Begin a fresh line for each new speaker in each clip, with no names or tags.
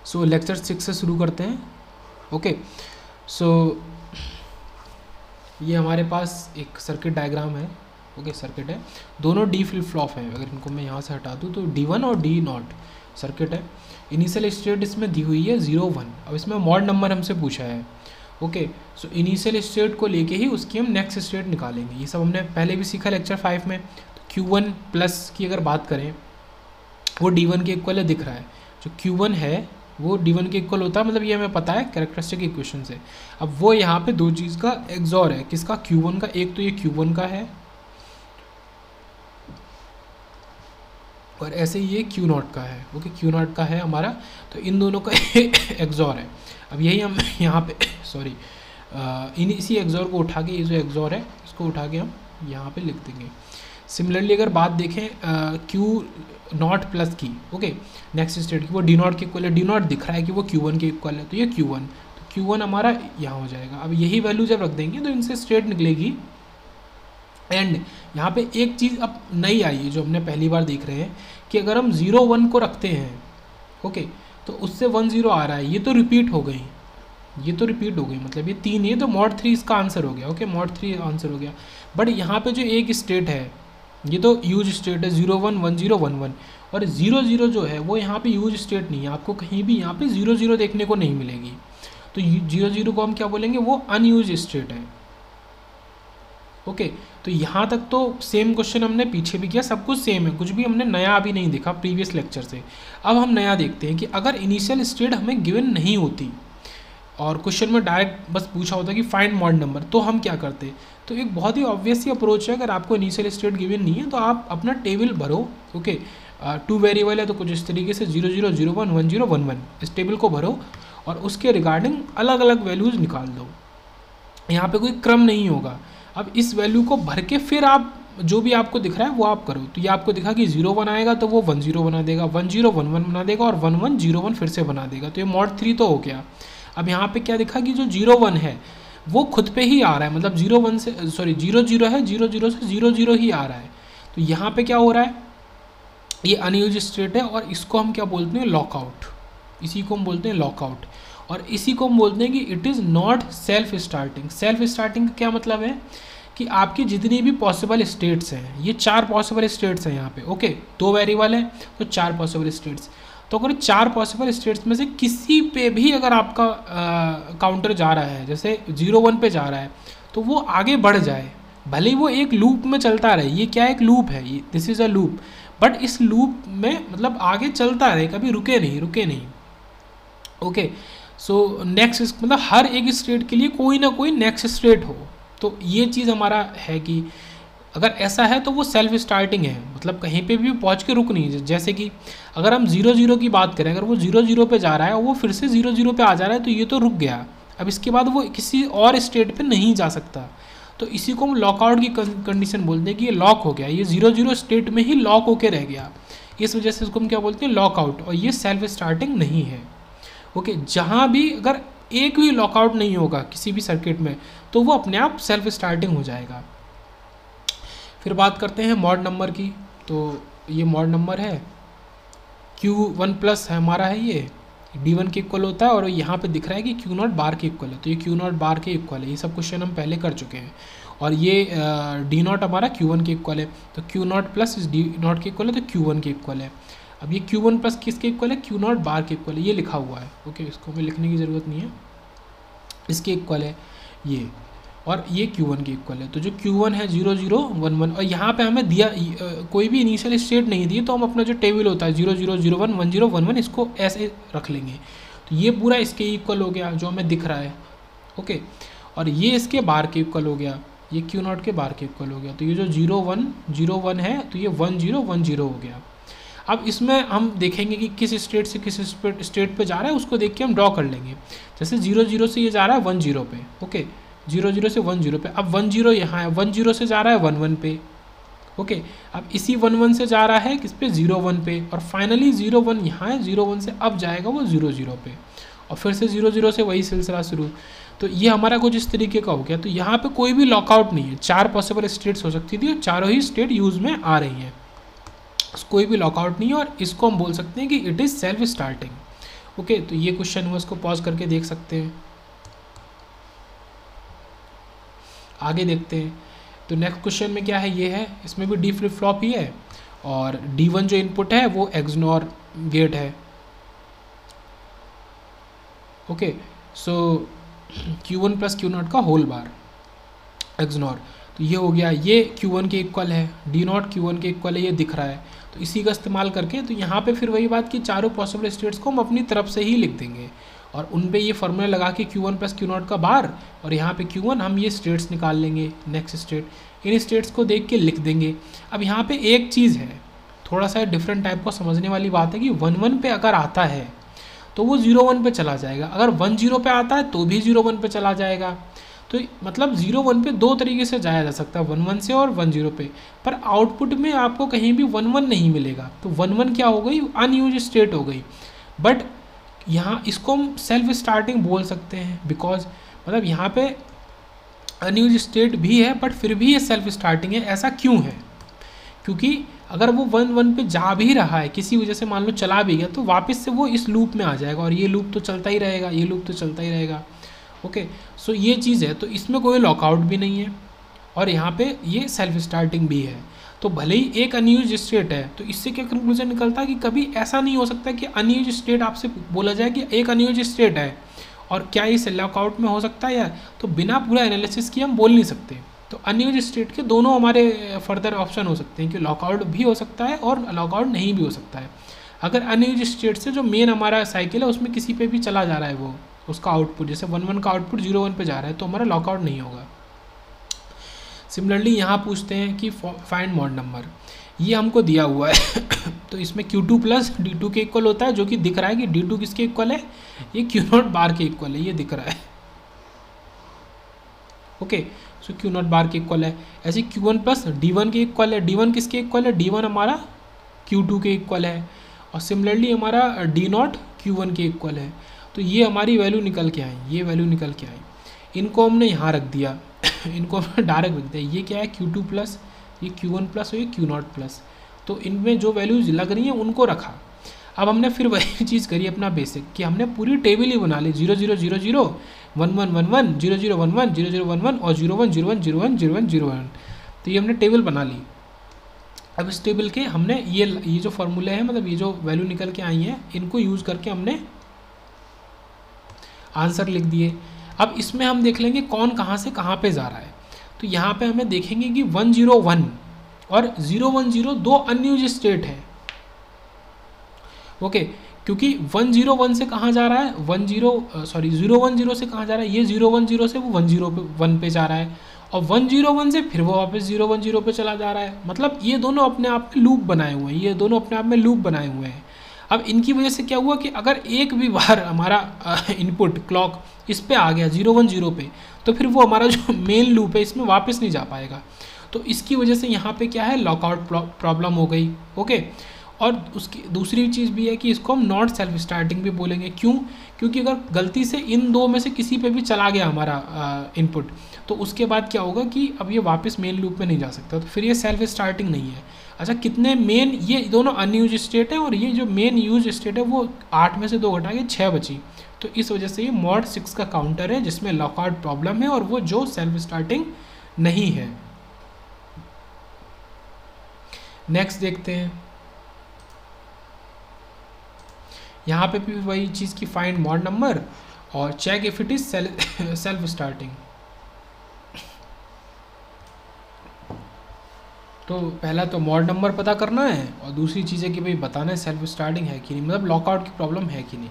सो lecture 6 से शुरू करते हैं। ओके, सो ये हमारे पास एक सर्किट डायग्राम है। ओके, सर्किट है, दोनों डी फ्लिप फ्लॉप है। अगर इनको मैं यहाँ से हटा दूँ तो D1 और D0 सर्किट है। इनिशियल स्टेट इसमें दी हुई है 0 1। अब इसमें मॉड नंबर हमसे पूछा है। ओके, सो इनिशियल स्टेट को लेके ही उसकी हम नेक्स्ट स्टेट निकालेंगे। ये सब हमने पहले भी सीखा लेक्चर 5 में। तो Q1 प्लस की अगर बात करें, वो D1 के इक्वल है, दिख रहा है। जो Q1 है वो D1 के इक्वल होता है, मतलब ये हमें पता है कैरेक्टरिस्टिक इक्वेशन से। अब वो यहाँ पे दो चीज़ का एक्सॉर है। किसका? Q1 का। एक तो ये Q1 का है और ऐसे ये Q0 का है। ओके, Q0 का है हमारा, तो इन दोनों का एक्सॉर है। अब यही हम यहाँ पे सॉरी इसी एक्सॉर को उठा के, ये जो एक्सॉर है इसको उठा के हम यहाँ पे लिख देंगे। सिमिलरली अगर बात देखें Q0 प्लस की, ओके, नेक्स्ट स्टेट की, वो D0 के इक्वल है। D0 दिख रहा है कि वो Q1 के इक्वल है, तो ये Q1, तो Q1 हमारा यहाँ हो जाएगा। अब यही वैल्यू जब रख देंगे तो इनसे स्टेट निकलेगी। एंड यहाँ पे एक चीज़ अब नई आई है जो हमने पहली बार देख रहे हैं कि अगर हम 0 1 को रखते हैं, ओके, तो उससे 1 0 आ रहा है। ये तो रिपीट हो गई, ये तो रिपीट हो गई, मतलब ये 3 है, तो मॉड 3 इसका आंसर हो गया। ओके, मॉड 3 आंसर हो गया। बट यहाँ पे जो एक स्टेट है, ये तो यूज स्टेट है 0 1 1 0 1 1, और 0 0 जो है वो यहाँ पे यूज स्टेट नहीं है। आपको कहीं भी यहाँ पे 0 0 देखने को नहीं मिलेगी। तो 0 0 को हम क्या बोलेंगे? वो अनयूज स्टेट है। ओके, तो यहाँ तक तो सेम क्वेश्चन हमने पीछे भी किया, सब कुछ सेम है, कुछ भी हमने नया अभी नहीं देखा प्रीवियस लेक्चर से। अब हम नया देखते हैं कि अगर इनिशियल स्टेट हमें गिवन नहीं होती और क्वेश्चन में डायरेक्ट बस पूछा होता कि फाइंड मॉड नंबर, तो हम क्या करते? तो एक बहुत ही ऑब्वियस सी अप्रोच है। अगर आपको इनिशियल स्टेट गिवन नहीं है तो आप अपना टेबल भरो। ओके, 2 वेरिएबल है तो कुछ इस तरीके से 0 0 0 1 1 0 1 1 इस टेबल को भरो और उसके रिगार्डिंग अलग अलग वैल्यूज़ निकाल दो। यहाँ पे कोई क्रम नहीं होगा। अब इस वैल्यू को भर के फिर आप जो भी आपको दिख रहा है वो आप करो। तो ये आपको दिखा कि 0 1 आएगा तो वो 1 0 बना देगा, 1 0 1 1 बना देगा और 1 1 0 1 फिर से बना देगा। तो ये मॉड 3 तो हो गया। अब यहाँ पे क्या दिखा कि जो 0 1 है वो खुद पे ही आ रहा है, मतलब 0 1 से सॉरी 0 0 है, 0 0 से 0 0 ही आ रहा है। तो यहाँ पे क्या हो रहा है? ये अनयूज स्टेट है और इसको हम क्या बोलते हैं? लॉकआउट। इसी को हम बोलते हैं लॉकआउट, और इसी को हम बोलते हैं कि it is not self starting. Self starting का क्या मतलब है? कि आपकी जितनी भी पॉसिबल स्टेट्स हैं, ये 4 पॉसिबल स्टेट्स हैं यहाँ पे। ओके, 2 वेरिएबल है तो 4 पॉसिबल स्टेट्स। तो अगर 4 पॉसिबल स्टेट्स में से किसी पे भी अगर आपका काउंटर जा रहा है, जैसे 0 1 पे जा रहा है, तो वो आगे बढ़ जाए, भले ही वो एक लूप में चलता रहे। ये क्या एक लूप है, ये this is a loop, but इस लूप में मतलब आगे चलता रहे, कभी रुके नहीं। ओके, सो नेक्स्ट मतलब हर एक स्टेट के लिए कोई ना कोई नेक्स्ट स्टेट हो। तो ये चीज़ हमारा है कि अगर ऐसा है तो वो सेल्फ स्टार्टिंग है, मतलब कहीं पे भी पहुंच के रुक नहीं। जैसे कि अगर हम 0 0 की बात करें, अगर वो 0 0 पे जा रहा है और वो फिर से 0 0 पे आ जा रहा है, तो ये तो रुक गया। अब इसके बाद वो किसी और स्टेट पे नहीं जा सकता। तो इसी को हम लॉकआउट की कंडीशन बोलते हैं कि ये लॉक हो गया, ये 0 0 स्टेट में ही लॉक होके रह गया। इस वजह से इसको हम क्या बोलते हैं? लॉकआउट। और ये सेल्फ स्टार्टिंग नहीं है। ओके, जहाँ भी अगर एक भी लॉकआउट नहीं होगा किसी भी सर्किट में, तो वो अपने आप सेल्फ स्टार्टिंग हो जाएगा। फिर बात करते हैं मॉड नंबर की। तो ये मॉड नंबर है, Q1 प्लस है हमारा, है ये D1 के इक्वल होता है, और यहाँ पे दिख रहा है कि Q0 बार के इक्वल है, तो ये Q0 बार के इक्वल है। ये सब क्वेश्चन हम पहले कर चुके हैं। और ये D0 हमारा Q1 के इक्वल है, तो Q0 प्लस इस D0 के इक्वल है, तो Q1 के इक्वल है। अब ये Q1 प्लस किसके इक्वल है? Q0 बार के इक्वल है, ये लिखा हुआ है। ओके, इसको हमें लिखने की ज़रूरत नहीं है, इसके इक्वल है ये, और ये Q1 के इक्वल है। तो जो Q1 है 0 0 1 1, और यहाँ पे हमें दिया कोई भी इनिशियल स्टेट नहीं दी, तो हम अपना जो टेबल होता है 0 0 0 1 1 0 1 1 इसको ऐसे रख लेंगे। तो ये पूरा इसके इक्वल हो गया जो हमें दिख रहा है। ओके, और ये इसके बार के इक्वल हो गया, ये Q0 के बार के इक्वल हो गया। तो ये जो 0 1 0 1 है, तो ये 1 0 1 0 हो गया। अब इसमें हम देखेंगे कि किस स्टेट से किस स्टेट पे जा रहा है, उसको देख के हम ड्रॉ कर लेंगे। जैसे 0 0 से ये जा रहा है 1 0 पे। ओके, 0 0 से 1 0 पे। अब 1 0 यहाँ है, 1 0 से जा रहा है 1 1 पे। ओके, अब इसी 1 1 से जा रहा है किस पे? 0 1 पे। और फाइनली 0 1 यहाँ है, 0 1 से अब जाएगा वो 0 0 पे, और फिर से 0 0 से वही सिलसिला शुरू। तो ये हमारा कुछ इस तरीके का हो गया। तो यहाँ पे कोई भी लॉकआउट नहीं है, 4 पॉसिबल स्टेट्स हो सकती थी और चारों ही स्टेट यूज़ में आ रही हैं। कोई भी लॉकआउट नहीं है, और इसको हम बोल सकते हैं कि it is self starting. Okay, तो ये क्वेश्चन हुआ, इसको पॉज करके देख सकते हैं। आगे देखते हैं। तो नेक्स्ट क्वेश्चन में क्या है, ये है, इसमें भी डी फ्लिप फ्लॉप ही है, और D1 जो इनपुट है वो XNOR गेट है। ओके, सो Q1 प्लस Q0 का होल बार XNOR, तो ये हो गया, ये Q1 के इक्वल है, D0 Q1 के इक्वल है, ये दिख रहा है। तो इसी का इस्तेमाल करके, तो यहाँ पे फिर वही बात कि चारों पॉसिबल स्टेट्स को हम अपनी तरफ से ही लिख देंगे, और उन पे ये फॉर्मूला लगा के Q1 प्लस Q0 का बार, और यहाँ पे Q1 हम ये स्टेट्स निकाल लेंगे, नेक्स्ट स्टेट, इन स्टेट्स को देख के लिख देंगे। अब यहाँ पे एक चीज़ है, थोड़ा सा डिफरेंट टाइप को समझने वाली बात है कि 1-1 पे अगर आता है तो वो 0-1 पे चला जाएगा, अगर 1-0 पे आता है तो भी 0-1 पे चला जाएगा। तो मतलब 0-1 पे दो तरीके से जाया जा सकता है, 1-1 से और 1-0 पे, पर आउटपुट में आपको कहीं भी 1-1 नहीं मिलेगा। तो 1-1 क्या हो गई, अनयूज स्टेट हो गई। बट यहाँ इसको हम सेल्फ स्टार्टिंग बोल सकते हैं, बिकॉज मतलब यहाँ पे अनयूज स्टेट भी है बट फिर भी ये सेल्फ स्टार्टिंग है। ऐसा क्यों है, क्योंकि अगर वो 1-1 पे जा भी रहा है, किसी वजह से मान लो चला भी गया, तो वापस से वो इस लूप में आ जाएगा, और ये लूप तो चलता ही रहेगा, ये लूप तो चलता ही रहेगा। ओके, सो ये चीज़ है, तो इसमें कोई लॉकआउट भी नहीं है, और यहाँ पे ये सेल्फ स्टार्टिंग भी है। तो भले ही एक अनयूज स्टेट है, तो इससे क्या कंक्लूजन निकलता है कि कभी ऐसा नहीं हो सकता कि अनयूज स्टेट आपसे बोला जाए कि एक अनयूज स्टेट है और क्या इस लॉकआउट में हो सकता है, या तो बिना पूरा एनालिसिस किए हम बोल नहीं सकते। तो अनयूज स्टेट के दोनों हमारे फर्दर ऑप्शन हो सकते हैं कि लॉकआउट भी हो सकता है और लॉकआउट नहीं भी हो सकता है। अगर अनयूज स्टेट से जो मेन हमारा साइकिल है उसमें किसी पे भी चला जा रहा है, वो उसका आउटपुट, जैसे 1-1 का आउटपुट 0-1 पे जा रहा है, तो हमारा लॉकआउट नहीं होगा। सिमिलरली यहाँ पूछते हैं कि फाइंड मॉड नंबर, ये हमको दिया हुआ है तो इसमें Q2 प्लस D2 के इक्वल होता है, जो कि दिख रहा है कि D2 किसके इक्वल है, ये Q0 बार के इक्वल है, ये दिख रहा है। ओके, सो Q0 बार के इक्वल है। ऐसे Q1 प्लस D1 के इक्वल है, D1 किसके इक्वल है, D1 हमारा Q2 के इक्वल है, और सिमिलरली हमारा D0 Q1 के इक्वल है। तो ये हमारी वैल्यू निकल के आई, ये वैल्यू निकल के आई, इनको हमने यहाँ रख दिया इनको हमने डायरेक्ट रख दिया। ये क्या है, Q2 प्लस, ये Q1 प्लस और ये Q0 प्लस, तो इनमें जो वैल्यूज लग रही हैं उनको रखा। अब हमने फिर वही चीज़ करी अपना बेसिक, कि हमने पूरी टेबल ही बना ली, 0 0 0 0 1 1 1 1 0 0 1 1 0 0 1 1 और 0 1 0 1 0 1 0 1 0 1। तो ये हमने टेबल बना ली। अब इस टेबल के हमने ये जो फॉर्मूले हैं, मतलब ये जो वैल्यू निकल के आई हैं, इनको यूज़ करके हमने आंसर लिख दिए। अब इसमें हम देख लेंगे कौन कहाँ से कहाँ पे जा रहा है। तो यहाँ पे हमें देखेंगे कि 101 और 010 दो अनयूज स्टेट है। ओके, क्योंकि 101 से कहाँ जा रहा है, 010 से कहाँ जा रहा है, ये 010 से वो 101 पे जा रहा है, और 101 से फिर वो वापस 010 पे चला जा रहा है। मतलब ये दोनों अपने आप में लूप बनाए हुए हैं, ये दोनों अपने आप में लूप बनाए हुए हैं। अब इनकी वजह से क्या हुआ कि अगर एक भी बार हमारा इनपुट क्लॉक इस पे आ गया 010 पे, तो फिर वो हमारा जो मेन लूप है इसमें वापस नहीं जा पाएगा। तो इसकी वजह से यहाँ पे क्या है, लॉकआउट प्रॉब्लम हो गई। ओके, और उसकी दूसरी चीज़ भी है कि इसको हम नॉट सेल्फ स्टार्टिंग भी बोलेंगे। क्यों, क्योंकि अगर गलती से इन दो में से किसी पे भी चला गया हमारा इनपुट, तो उसके बाद क्या होगा कि अब ये वापस मेन लूप में नहीं जा सकता, तो फिर ये सेल्फ स्टार्टिंग नहीं है। अच्छा, कितने मेन, ये दोनों अनयूज स्टेट है, और ये जो मेन यूज स्टेट है वो 8 में से 2 घटा के 6 बची। तो इस वजह से ये मॉड 6 का काउंटर है जिसमें लॉकआउट प्रॉब्लम है, और वो जो सेल्फ स्टार्टिंग नहीं है। नेक्स्ट देखते हैं, यहाँ पे भी वही चीज़ की फाइंड मॉड नंबर और check if it is self starting. तो पहला तो मॉड नंबर पता करना है, और दूसरी चीज़ है कि भाई बताना है सेल्फ स्टार्टिंग है कि नहीं, मतलब लॉकआउट की प्रॉब्लम है कि नहीं।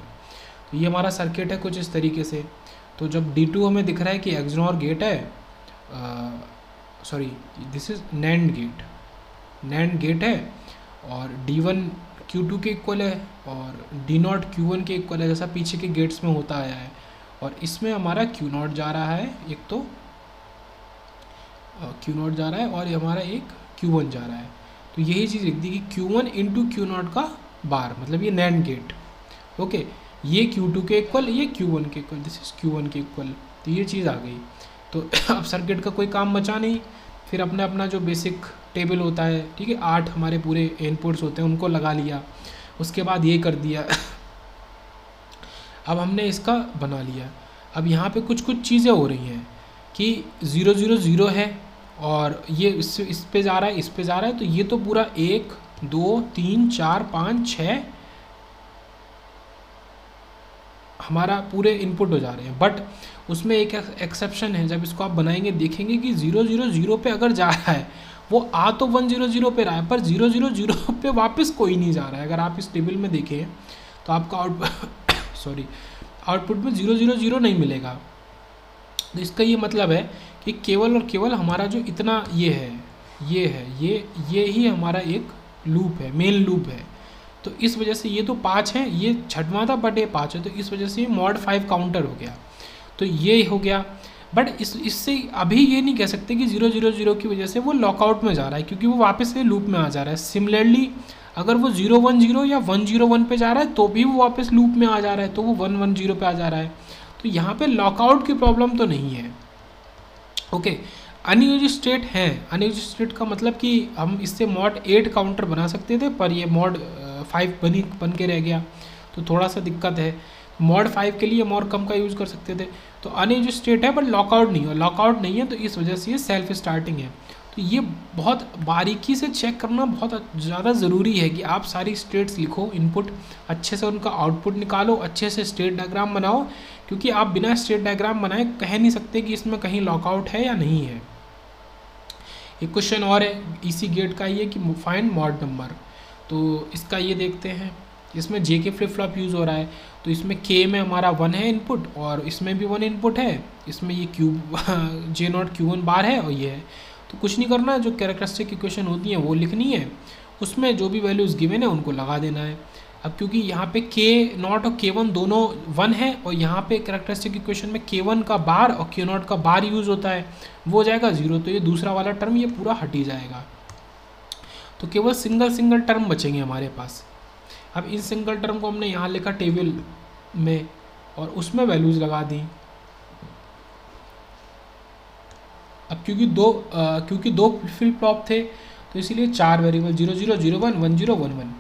तो ये हमारा सर्किट है कुछ इस तरीके से। तो जब D2 हमें दिख रहा है कि XNOR गेट है, sorry this is NAND gate है, और D1 Q2 के इक्वल है और D0 Q1 के इक्वल है, जैसा पीछे के गेट्स में होता आया है। और इसमें हमारा Q0 जा रहा है, एक तो Q0 जा रहा है, और हमारा एक Q1 जा रहा है। तो यही चीज़ लिख दी कि Q1 इंटू Q0 का बार, मतलब ये नैंड गेट। ओके, ये Q2 के इक्वल, ये Q1 के इक्वल, दिस इज Q1 के इक्वल। तो ये चीज़ आ गई। तो अब सर्किट का कोई काम बचा नहीं। फिर अपना अपना जो बेसिक टेबल होता है, ठीक है, 8 हमारे पूरे इनपुट्स होते हैं उनको लगा लिया, उसके बाद ये कर दिया। अब हमने इसका बना लिया। अब यहाँ पे कुछ कुछ चीज़ें हो रही हैं कि 0 0 0 है और ये इस पे जा रहा है, इस पे जा रहा है, तो ये तो पूरा 1 2 3 4 5 6 हमारा पूरे इनपुट हो जा रहे हैं। बट उसमें एक एक्सेप्शन है, जब इसको आप बनाएंगे देखेंगे कि 0 0 0 पे अगर जा रहा है वो आ तो 1 0 0 पे रहा है, पर 0 0 0 पे वापस कोई नहीं जा रहा है। अगर आप इस टेबल में देखें तो आपका आउटपुट में 0 0 0 नहीं मिलेगा। तो इसका ये मतलब है कि केवल और केवल हमारा जो इतना ये ही हमारा एक लूप है, मेन लूप है। तो इस वजह से ये तो 5 है, ये छठवां था बट ये 5 है, तो इस वजह से ये मॉड 5 काउंटर हो गया। तो ये हो गया। बट इससे अभी ये नहीं कह सकते कि 0 0 0 की वजह से वो लॉकआउट में जा रहा है, क्योंकि वो वापस से लूप में आ जा रहा है। सिमिलरली अगर वो 0 1 0 या 1 0 1 पे जा रहा है तो भी वो वापस लूप में आ जा रहा है, तो वो 1 1 0 पे आ जा रहा है। तो यहाँ पे लॉकआउट की प्रॉब्लम तो नहीं है। ओके, अनयूज्ड स्टेट है। अनयूज्ड स्टेट का मतलब कि हम इससे मॉड 8 काउंटर बना सकते थे, पर ये मॉड 5 बन के रह गया, तो थोड़ा सा दिक्कत है। मॉड 5 के लिए हम और कम का यूज़ कर सकते थे। तो अनयूज्ड स्टेट है बट लॉकआउट नहीं है, लॉकआउट नहीं है, तो इस वजह से ये सेल्फ स्टार्टिंग है। तो ये बहुत बारीकी से चेक करना बहुत ज़्यादा ज़रूरी है कि आप सारी स्टेट्स लिखो, इनपुट अच्छे से उनका आउटपुट निकालो, अच्छे से स्टेट डायग्राम बनाओ, क्योंकि आप बिना स्टेट डायग्राम बनाए कह नहीं सकते कि इसमें कहीं लॉकआउट है या नहीं है। एक क्वेश्चन और है इसी गेट का, ये कि फाइंड मॉड नंबर। तो इसका ये देखते हैं, इसमें जे के फ्लिप फ्लॉप यूज़ हो रहा है, तो इसमें के में हमारा 1 है इनपुट और इसमें भी 1 इनपुट है, इसमें ये J0 Q1 बार है और ये है। तो कुछ नहीं करना है, जो कैरेक्टरिस्टिक इक्वेशन होती हैं वो लिखनी है, उसमें जो भी वैल्यूज़ गिवन है उनको लगा देना है। अब क्योंकि यहाँ पे K0 और K1 दोनों 1 है और यहाँ पे कैरेक्टरिस्टिक इक्वेशन में K1 का बार और K0 का बार यूज़ होता है, वो हो जाएगा 0, तो ये दूसरा वाला टर्म ये पूरा हट ही जाएगा। तो केवल सिंगल टर्म बचेंगे हमारे पास। अब इन सिंगल टर्म को हमने यहाँ लिखा टेबल में और उसमें वैल्यूज़ लगा दी। अब क्योंकि दो फ्लिप फ्लॉप थे तो इसीलिए 4 वेरिएबल 0 0 0 1 1 0 1 1।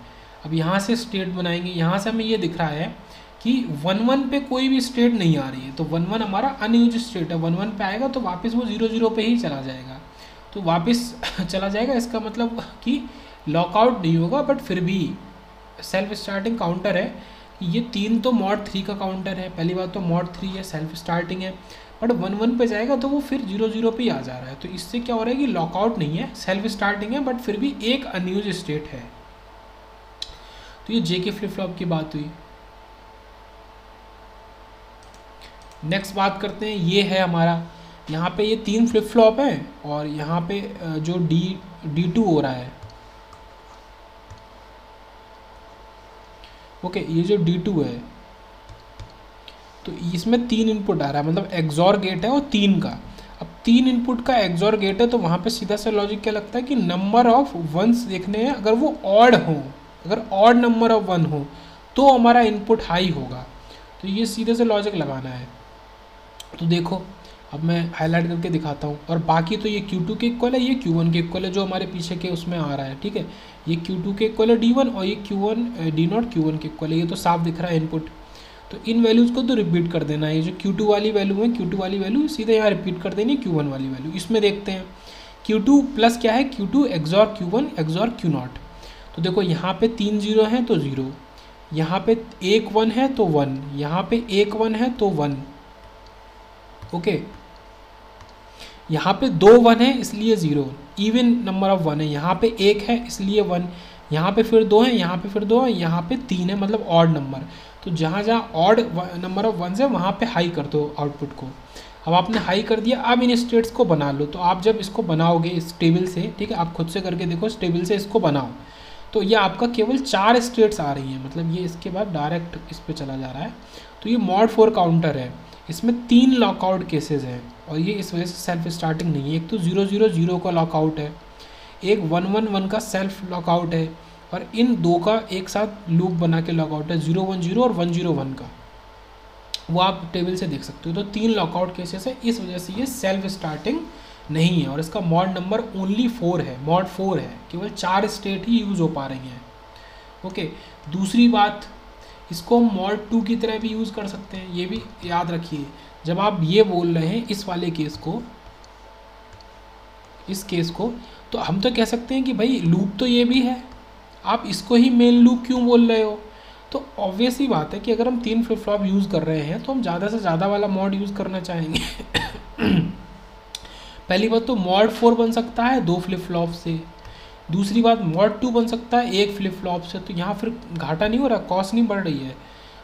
अब यहाँ से स्टेट बनाएंगे, यहाँ से हमें ये दिख रहा है कि 1 1 पे कोई भी स्टेट नहीं आ रही है, तो 1 1 हमारा अनयूज्ड स्टेट है। 1 1 पे आएगा तो वापस वो 0 0 पे ही चला जाएगा, तो वापस चला जाएगा। इसका मतलब कि लॉकआउट नहीं होगा, बट फिर भी सेल्फ स्टार्टिंग काउंटर है। ये 3 तो मॉड 3 का काउंटर है, पहली बात तो मॉड 3 है, सेल्फ स्टार्टिंग है, बट 1 1 पे जाएगा तो वो फिर 0 0 पे ही आ जा रहा है। तो इससे क्या हो रहा है कि लॉकआउट नहीं है, सेल्फ स्टार्टिंग है, बट फिर भी एक अनयूज्ड स्टेट है। तो ये जे के फ्लिप फ्लॉप की बात हुई। नेक्स्ट बात करते हैं, ये है हमारा, यहाँ पे ये 3 फ्लिप फ्लॉप है और यहाँ पे जो D2 हो रहा है, ओके, ये जो D2 है तो इसमें 3 इनपुट आ रहा है, मतलब एक्सॉर गेट है और 3 का। अब 3 इनपुट का एक्सॉर गेट है तो वहाँ पे सीधा सा लॉजिक क्या लगता है कि नंबर ऑफ वंस देखने हैं, अगर वो ऑड हो, अगर ऑड नंबर ऑफ 1 हो तो हमारा इनपुट हाई होगा। तो ये सीधे से लॉजिक लगाना है। तो देखो अब मैं हाईलाइट करके दिखाता हूँ, और बाकी तो ये Q2 के इक्वल है, ये Q1 के इक्वल है, जो हमारे पीछे के उसमें आ रहा है, ठीक है। ये Q2 के इक्वल है D1 और ये D0 Q1 के इक्वल है, ये तो साफ दिख रहा है इनपुट। तो इन वैल्यूज़ को तो रिपीट कर देना है, ये जो Q2 वाली वैल्यू है, Q2 वाली वैल्यू सीधे यहाँ रिपीट कर देनी है Q1 वाली वैल्यू। इसमें देखते हैं Q2 प्लस क्या है, Q2 XOR Q1 XOR Q0। तो देखो यहाँ पे 3 0 हैं तो 0, यहाँ पे 1 1 है तो 1, यहाँ पे 1 1 है तो 1, ओके। यहाँ पे 2 1 है इसलिए 0, इवन नंबर ऑफ 1 है, यहाँ पे 1 है इसलिए 1, यहाँ पे फिर 2 है, यहाँ पे फिर 2 है, यहाँ पे 3 है, मतलब ऑड नंबर। तो जहाँ जहाँ ऑड नंबर ऑफ 1 है वहाँ पे हाई कर दो आउटपुट को। अब आपने हाई कर दिया, अब इन स्टेट्स को बना लो। तो आप जब इसको बनाओगे इस टेबल से, ठीक है, आप खुद से करके देखो, इस टेबल से इसको बनाओ, तो ये आपका केवल 4 स्टेट्स आ रही हैं, मतलब ये इसके बाद डायरेक्ट इस पर चला जा रहा है। तो ये मॉड 4 काउंटर है, इसमें 3 लॉकआउट केसेस हैं और ये इस वजह से सेल्फ स्टार्टिंग नहीं है। एक तो 0 0 0 का लॉकआउट है, एक 1 1 1 का सेल्फ लॉकआउट है, और इन 2 का एक साथ लूप बना के लॉकआउट है, 0 1 0 और 1 0 1 का, वो आप टेबल से देख सकते हो। तो 3 लॉकआउट केसेस है, इस वजह से ये सेल्फ स्टार्टिंग नहीं है, और इसका मॉड नंबर ओनली 4 है, मॉड 4 है, केवल 4 स्टेट ही यूज़ हो पा रही हैं। ओके, दूसरी बात, इसको हम मॉड 2 की तरह भी यूज़ कर सकते हैं, ये भी याद रखिए। जब आप ये बोल रहे हैं इस वाले केस को, इस केस को, तो हम तो कह सकते हैं कि भाई लूप तो ये भी है, आप इसको ही मेन लूप क्यों बोल रहे हो। तो ऑब्वियस ही बात है कि अगर हम 3 फ्लिप फ्लॉप यूज़ कर रहे हैं तो हम ज़्यादा से ज़्यादा वाला मॉड यूज़ करना चाहेंगे। पहली बात तो मॉड 4 बन सकता है 2 फ्लिप फ्लॉप से, दूसरी बात मॉड 2 बन सकता है 1 फ्लिप फ्लॉप से, तो यहाँ फिर घाटा नहीं हो रहा, कॉस्ट नहीं बढ़ रही है।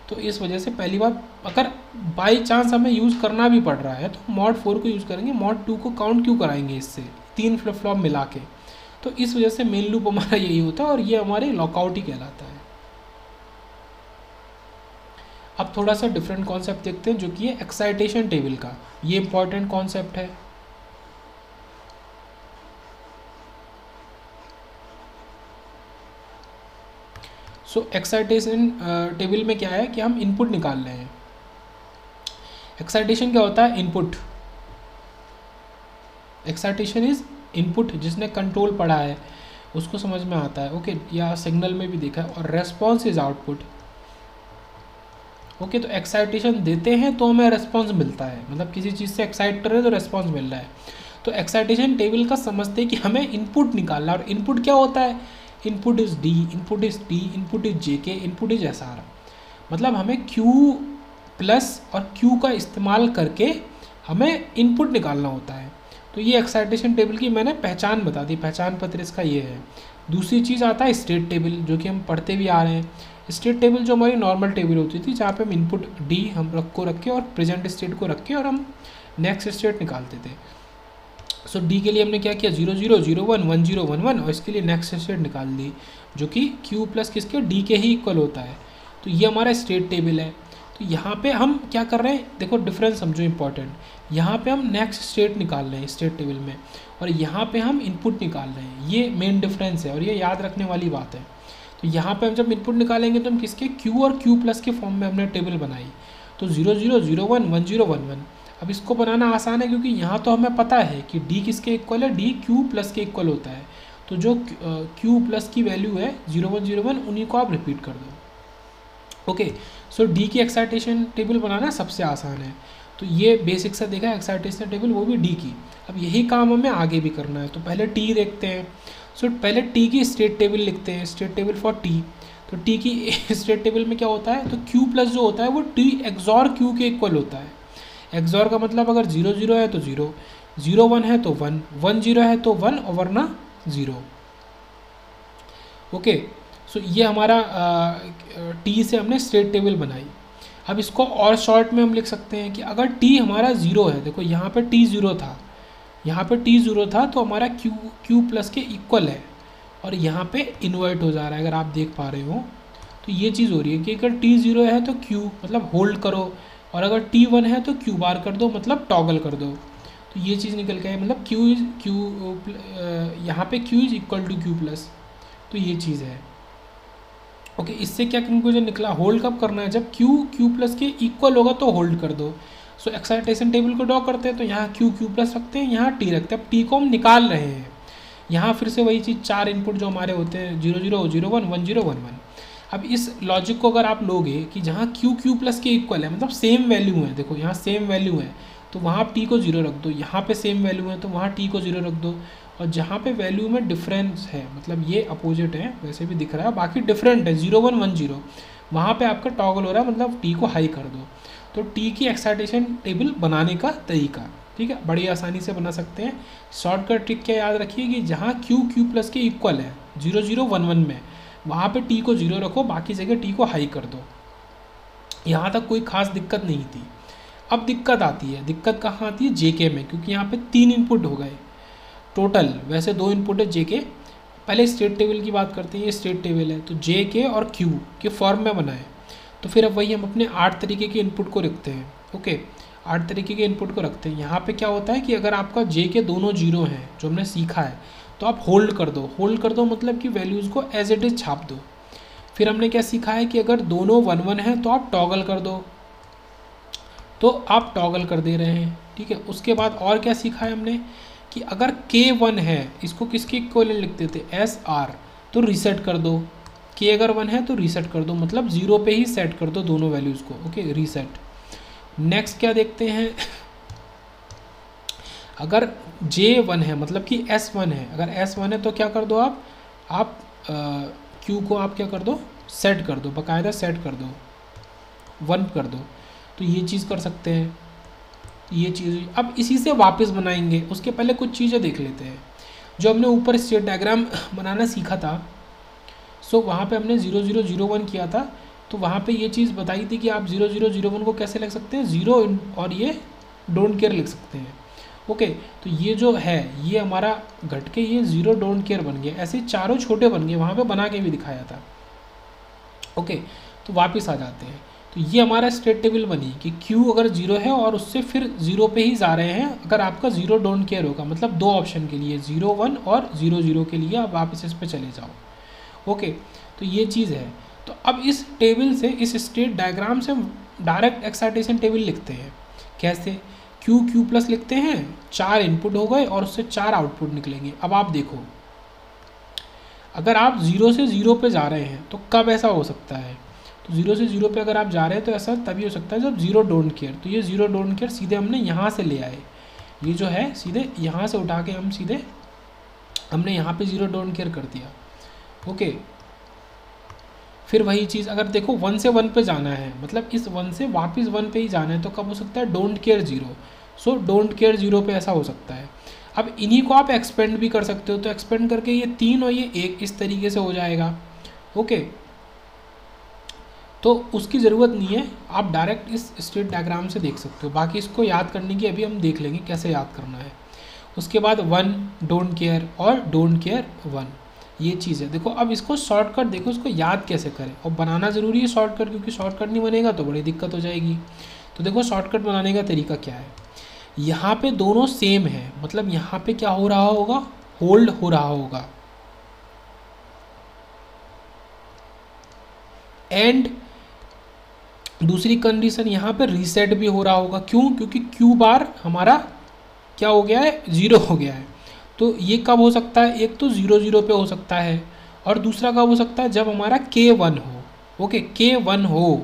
तो इस वजह से पहली बात, अगर बाई चांस हमें यूज़ करना भी पड़ रहा है तो मॉड 4 को यूज़ करेंगे, मॉड 2 को काउंट क्यों कराएंगे इससे 3 फ्लिप फ्लॉप मिला के। तो इस वजह से मेन लूप हमारा यही होता है और ये हमारे लॉकआउट ही कहलाता है। अब थोड़ा सा डिफरेंट कॉन्सेप्ट देखते हैं जो कि है एक्साइटेशन टेबल का, ये इंपॉर्टेंट कॉन्सेप्ट है। सो एक्साइटेशन टेबल में क्या है कि हम इनपुट निकाल रहे हैं। एक्साइटेशन क्या होता है, इनपुट। एक्साइटेशन इज इनपुट, जिसने कंट्रोल पढ़ा है उसको समझ में आता है। ओके, या सिग्नल में भी देखा है। और रेस्पॉन्स इज आउटपुट। ओके, तो एक्साइटेशन देते हैं तो हमें रेस्पॉन्स मिलता है, मतलब किसी चीज़ से एक्साइट कर रहे हैं तो रेस्पॉन्स मिल रहा है। तो एक्साइटेशन टेबल का समझते हैं कि हमें इनपुट निकालना है, और इनपुट क्या होता है, input is D, input is T, input is J K, input is S R. मतलब हमें क्यू प्लस और क्यू का इस्तेमाल करके हमें इनपुट निकालना होता है। तो ये एक्साइटेशन टेबल की मैंने पहचान बता दी, पहचान पत्र इसका ये है। दूसरी चीज़ आता है स्टेट टेबल, जो कि हम पढ़ते भी आ रहे हैं। स्टेट टेबल जो हमारी नॉर्मल टेबल होती थी, जहाँ पे हम इनपुट डी हम रख के और प्रेजेंट स्टेट को रख के और हम नेक्स्ट स्टेट निकालते थे। सो डी के लिए हमने क्या किया, 0 0 0 1 1 0 1 1, और इसके लिए नेक्स्ट स्टेट निकाल दी, जो कि क्यू प्लस किसके, डी के ही इक्वल होता है। तो ये हमारा स्टेट टेबल है। तो यहाँ पे हम क्या कर रहे हैं, देखो डिफरेंस समझो इंपॉर्टेंट। यहाँ पे हम नेक्स्ट स्टेट निकाल रहे हैं स्टेट टेबल में, और यहाँ पे हम इनपुट निकाल रहे हैं। ये मेन डिफरेंस है और ये याद रखने वाली बात है। तो यहाँ पे हम जब इनपुट निकालेंगे तो हम किसके, क्यू और क्यू प्लस के फॉर्म में हमने टेबल बनाई। तो 0 0 0 1 1 0 1 1। अब इसको बनाना आसान है क्योंकि यहाँ तो हमें पता है कि डी किसके इक्वल है, डी क्यू प्लस के इक्वल होता है। तो जो क्यू प्लस की वैल्यू है 0 1 0 1, उन्हीं को आप रिपीट कर दो। ओके, सो डी की एक्साइटेशन टेबल बनाना सबसे आसान है। तो ये बेसिक से देखा एक्साइटेशन टेबल, वो भी डी की। अब यही काम हमें आगे भी करना है। तो पहले टी देखते हैं। सो पहले टी की स्टेट टेबल लिखते हैं, स्टेट टेबल फॉर टी। तो टी की स्टेट टेबल में क्या होता है, तो क्यू प्लस जो होता है वो टी एक्सॉर क्यू के इक्वल होता है। एक्सॉर का मतलब अगर 0 0 है तो 0, 0 1 है तो 1, 1 0 है तो 1 और वरना 0। ओके, सो ये हमारा टी से हमने स्टेट टेबल बनाई। अब इसको और शॉर्ट में हम लिख सकते हैं कि अगर टी हमारा 0 है, देखो यहाँ पे टी 0 था, यहाँ पे टी 0 था, तो हमारा क्यू प्लस के इक्वल है, और यहाँ पे इन्वर्ट हो जा रहा है, अगर आप देख पा रहे हो। तो ये चीज़ हो रही है कि अगर टी 0 है तो क्यू मतलब होल्ड करो, और अगर टी 1 है तो क्यू बार कर दो, मतलब टॉगल कर दो। तो ये चीज़ निकल के है, मतलब यहाँ पे Q is equal to Q plus. तो ये चीज़ है। ओके, इससे क्या कंक्लूजन निकला, होल्ड कब करना है, जब क्यू प्लस के इक्वल होगा तो होल्ड कर दो। सो एक्साइटेशन टेबल को ड्रॉ करते हैं, तो यहाँ क्यू प्लस रखते हैं, यहाँ टी रखते हैं। अब टी को हम निकाल रहे हैं, यहाँ फिर से वही चीज़, 4 इनपुट जो हमारे होते हैं 0 0 0 1 1 0 1 1। अब इस लॉजिक को अगर आप लोगे कि जहाँ क्यू प्लस के इक्वल है, मतलब सेम वैल्यू है, देखो यहाँ सेम वैल्यू है, तो वहाँ आप टी को 0 रख दो, यहाँ पे सेम वैल्यू है तो वहाँ टी को 0 रख दो, और जहाँ पे वैल्यू में डिफरेंस है, मतलब ये अपोजिट है, वैसे भी दिख रहा है, बाकी डिफरेंट है 0 1 1 0, वहाँ पे आपका टॉगल हो रहा है, मतलब टी को हाई कर दो। तो टी की एक्साइटेशन टेबल बनाने का तरीका, ठीक है, बड़ी आसानी से बना सकते हैं। शॉर्टकट ट्रिक क्या याद रखिए कि जहाँ क्यू प्लस के इक्वल है 0 0 1 1 में, वहाँ पे टी को 0 रखो, बाकी जगह टी को हाई कर दो। यहाँ तक कोई खास दिक्कत नहीं थी। अब दिक्कत आती है, दिक्कत कहाँ आती है, जेके में, क्योंकि यहाँ पे 3 इनपुट हो गए टोटल, वैसे 2 इनपुट है जेके। पहले स्टेट टेबल की बात करते हैं, ये स्टेट टेबल है, तो जेके और क्यू के फॉर्म में बनाए। तो फिर अब वही हम अपने 8 तरीके के इनपुट को रखते हैं। ओके, 8 तरीके के इनपुट को रखते हैं। यहाँ पे क्या होता है कि अगर आपका जे के दोनों 0 हैं, जो हमने सीखा है, तो आप होल्ड कर दो। होल्ड कर दो मतलब कि वैल्यूज़ को एज इट इज़ छाप दो। फिर हमने क्या सीखा है कि अगर दोनों 1 1 हैं तो आप टॉगल कर दो, तो आप टॉगल कर दे रहे हैं, ठीक है। उसके बाद और क्या सीखा है हमने कि अगर K 1 है, इसको किसके इक्वलेंट लिखते थे, SR, तो रीसेट कर दो। K अगर 1 है तो रीसेट कर दो, मतलब 0 पे ही सेट कर दो दोनों वैल्यूज़ को। Okay, reset. नेक्स्ट क्या देखते हैं, अगर J 1 है मतलब कि S1 है, अगर S1 है तो क्या कर दो आप Q को आप क्या कर दो, सेट कर दो, बाकायदा सेट कर दो, 1 कर दो। तो ये चीज़ कर सकते हैं, ये चीज़। अब इसी से वापस बनाएंगे, उसके पहले कुछ चीज़ें देख लेते हैं। जो हमने ऊपर स्टेट डायग्राम बनाना सीखा था, सो वहाँ पे हमने 0 0 0 1 किया था, तो वहाँ पे ये चीज़ बताई थी कि आप 0 0 0 1 को कैसे लिख सकते हैं, 0 और ये डोंट केयर लिख सकते हैं। ओके, तो ये जो है ये हमारा घट के ये 0 डोंट केयर बन गया, ऐसे चारों छोटे बन गए, वहाँ पे बना के भी दिखाया था। ओके, तो वापस आ जाते हैं। तो ये हमारा स्टेट टेबल बनी कि Q अगर 0 है और उससे फिर 0 पे ही जा रहे हैं, अगर आपका 0 डोंट केयर होगा, मतलब दो ऑप्शन के लिए 0 1 और 0 0 के लिए आप वापस इस पे चले जाओ। ओके, तो ये चीज़ है। तो अब इस टेबल से, इस स्टेट डायग्राम से हम डायरेक्ट एक्साइटेशन टेबल लिखते हैं। कैसे, Q प्लस लिखते हैं, 4 इनपुट हो गए और उससे 4 आउटपुट निकलेंगे। अब आप देखो, अगर आप 0 से 0 पे जा रहे हैं तो कब ऐसा हो सकता है, तो 0 से 0 पे अगर आप जा रहे हैं तो ऐसा तभी हो सकता है जब 0 डोंट केयर। तो ये 0 डोंट केयर सीधे हमने यहाँ से ले आए, ये जो है सीधे यहाँ से उठा के हम सीधे हमने यहाँ पे 0 डोंट केयर कर दिया। ओके, फिर वही चीज़ अगर देखो 1 से 1 पे जाना है, मतलब इस 1 से वापस 1 पे ही जाना है, तो कब हो सकता है, don't care 0। So don't care 0 पे ऐसा हो सकता है। अब इन्हीं को आप एक्सपेंड भी कर सकते हो, तो एक्सपेंड करके ये 3 और ये 1 इस तरीके से हो जाएगा। ओके, तो उसकी ज़रूरत नहीं है, आप डायरेक्ट इस स्टेट डायग्राम से देख सकते हो। बाकी इसको याद करने की अभी हम देख लेंगे कैसे याद करना है। उसके बाद 1 डोंट केयर और डोंट केयर 1, ये चीज़ है। देखो अब इसको शॉर्टकट देखो, इसको याद कैसे करें, और बनाना ज़रूरी है शॉर्टकट, क्योंकि शॉर्टकट नहीं बनेगा तो बड़ी दिक्कत हो जाएगी। तो देखो शॉर्टकट बनाने का तरीका क्या है, यहाँ पे दोनों सेम है, मतलब यहाँ पे क्या हो रहा होगा, होल्ड हो रहा होगा, एंड दूसरी कंडीशन यहाँ पे रीसेट भी हो रहा होगा। क्यों, क्योंकि Q बार हमारा क्या हो गया है, 0 हो गया है। तो ये कब हो सकता है, एक तो 0 0 पे हो सकता है, और दूसरा कब हो सकता है, जब हमारा K 1 हो। ओके, K 1 हो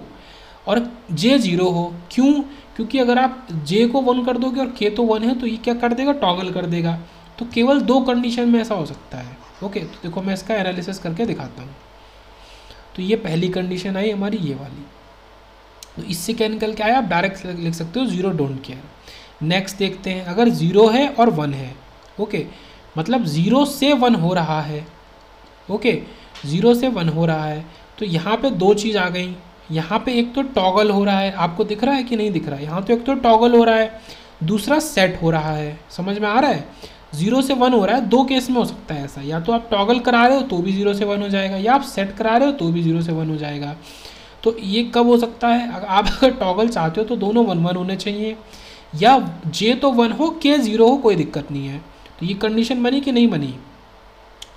और J 0 हो। क्यों, क्योंकि अगर आप J को 1 कर दोगे और K तो 1 है, तो ये क्या कर देगा, टॉगल कर देगा। तो केवल 2 कंडीशन में ऐसा हो सकता है। ओके, तो देखो मैं इसका एनालिसिस करके दिखाता हूँ। तो ये पहली कंडीशन आई हमारी, ये वाली। तो इससे क्या निकल के आया, आप डायरेक्ट लिख सकते हो 0 डोंट केयर। नेक्स्ट देखते हैं, अगर 0 है और 1 है, ओके, मतलब 0 से 1 हो रहा है। ओके, 0 से 1 हो रहा है, तो यहाँ पे दो चीज़ आ गई। यहाँ पे एक तो टॉगल हो रहा है, आपको दिख रहा है कि नहीं दिख रहा है, यहाँ तो एक तो टॉगल हो रहा है, दूसरा सेट हो रहा है। समझ में आ रहा है, 0 से 1 हो रहा है, दो केस में हो सकता है ऐसा, या तो आप टॉगल करा रहे हो तो भी 0 से 1 हो जाएगा, या आप सेट करा रहे हो तो भी 0 से 1 हो जाएगा। तो ये कब हो सकता है, आप अगर टॉगल चाहते हो तो दोनों 1 1 होने चाहिए, या J तो 1 हो, K 0 हो, कोई दिक्कत नहीं है। तो ये कंडीशन बनी कि नहीं बनी,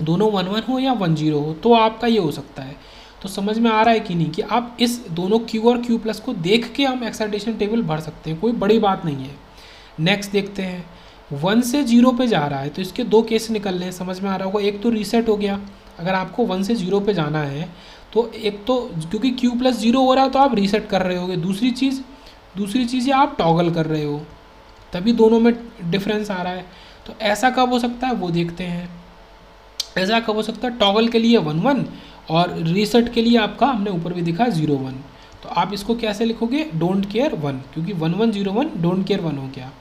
दोनों 1 1 हो या 1 0 हो, तो आपका ये हो सकता है। तो समझ में आ रहा है कि नहीं, कि आप इस दोनों Q और Q प्लस को देख के हम एक्साइटेशन टेबल भर सकते हैं, कोई बड़ी बात नहीं है। नेक्स्ट देखते हैं, 1 से 0 पे जा रहा है, तो इसके दो केस निकल रहे हैं, समझ में आ रहा होगा। एक तो रीसेट हो गया, अगर आपको 1 से 0 पे जाना है तो एक तो क्योंकि Q प्लस 0 हो रहा है तो आप रीसेट कर रहे होगे, दूसरी चीज़ ये आप टॉगल कर रहे हो, तभी दोनों में डिफरेंस आ रहा है। तो ऐसा कब हो सकता है वो देखते हैं। ऐसा कब हो सकता है, टॉगल के लिए 1 1 और रीसेट के लिए आपका हमने ऊपर भी दिखा 0 1। तो आप इसको कैसे लिखोगे, डोंट केयर 1, क्योंकि 1 1 0 1 डोंट केयर 1 हो गया।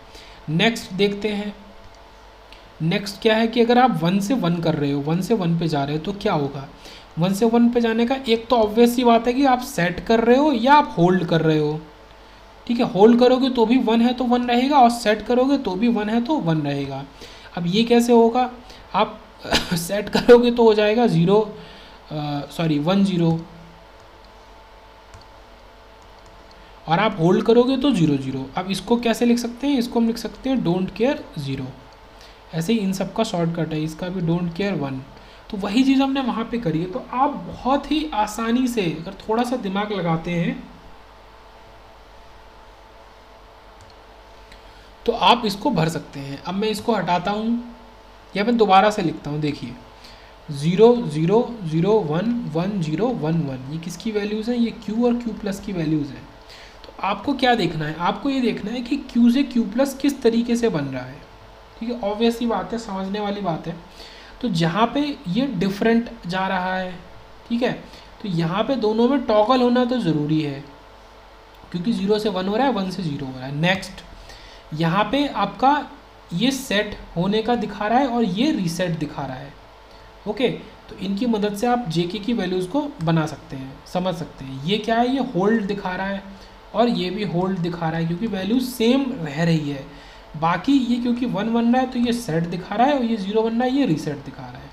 नेक्स्ट देखते हैं, नेक्स्ट क्या है कि अगर आप 1 से 1 कर रहे हो, 1 से 1 पे जा रहे हो, तो क्या होगा, 1 से 1 पे जाने का एक तो ऑब्वियस सी बात है कि आप सेट कर रहे हो या आप होल्ड कर रहे हो। ठीक है, होल्ड करोगे तो भी 1 है तो 1 रहेगा, और सेट करोगे तो भी 1 है तो 1 रहेगा। अब ये कैसे होगा, आप सेट करोगे तो हो जाएगा 1 0, और आप होल्ड करोगे तो 0 0। अब इसको कैसे लिख सकते हैं, इसको हम लिख सकते हैं डोंट केयर 0। ऐसे ही इन सब का शॉर्टकट है, इसका भी डोंट केयर 1। तो वही चीज़ हमने वहाँ पे करी है। तो आप बहुत ही आसानी से अगर थोड़ा सा दिमाग लगाते हैं तो आप इसको भर सकते हैं। अब मैं इसको हटाता हूँ या मैं दोबारा से लिखता हूँ, देखिए 0 0 0 1 1 0 1 1, ये किसकी वैल्यूज़ हैं, ये Q और Q प्लस की वैल्यूज़ हैं। तो आपको क्या देखना है, आपको ये देखना है कि Q से Q प्लस किस तरीके से बन रहा है। ठीक है, ऑब्वियस ही बात है, समझने वाली बात है। तो जहाँ पे ये डिफरेंट जा रहा है, ठीक है, तो यहाँ पे दोनों में टॉगल होना तो ज़रूरी है, क्योंकि 0 से 1 हो रहा है, 1 से 0 हो रहा है। नेक्स्ट यहाँ पे आपका ये सेट होने का दिखा रहा है और ये रीसेट दिखा रहा है। ओके, तो इनकी मदद से आप जेके की वैल्यूज़ को बना सकते हैं, समझ सकते हैं। ये क्या है, ये होल्ड दिखा रहा है और ये भी होल्ड दिखा रहा है, क्योंकि वैल्यू सेम रह रही है। बाकी ये क्योंकि 1 बन रहा है तो ये सेट दिखा रहा है, और ये 0 बन रहा है, ये रीसेट दिखा रहा है।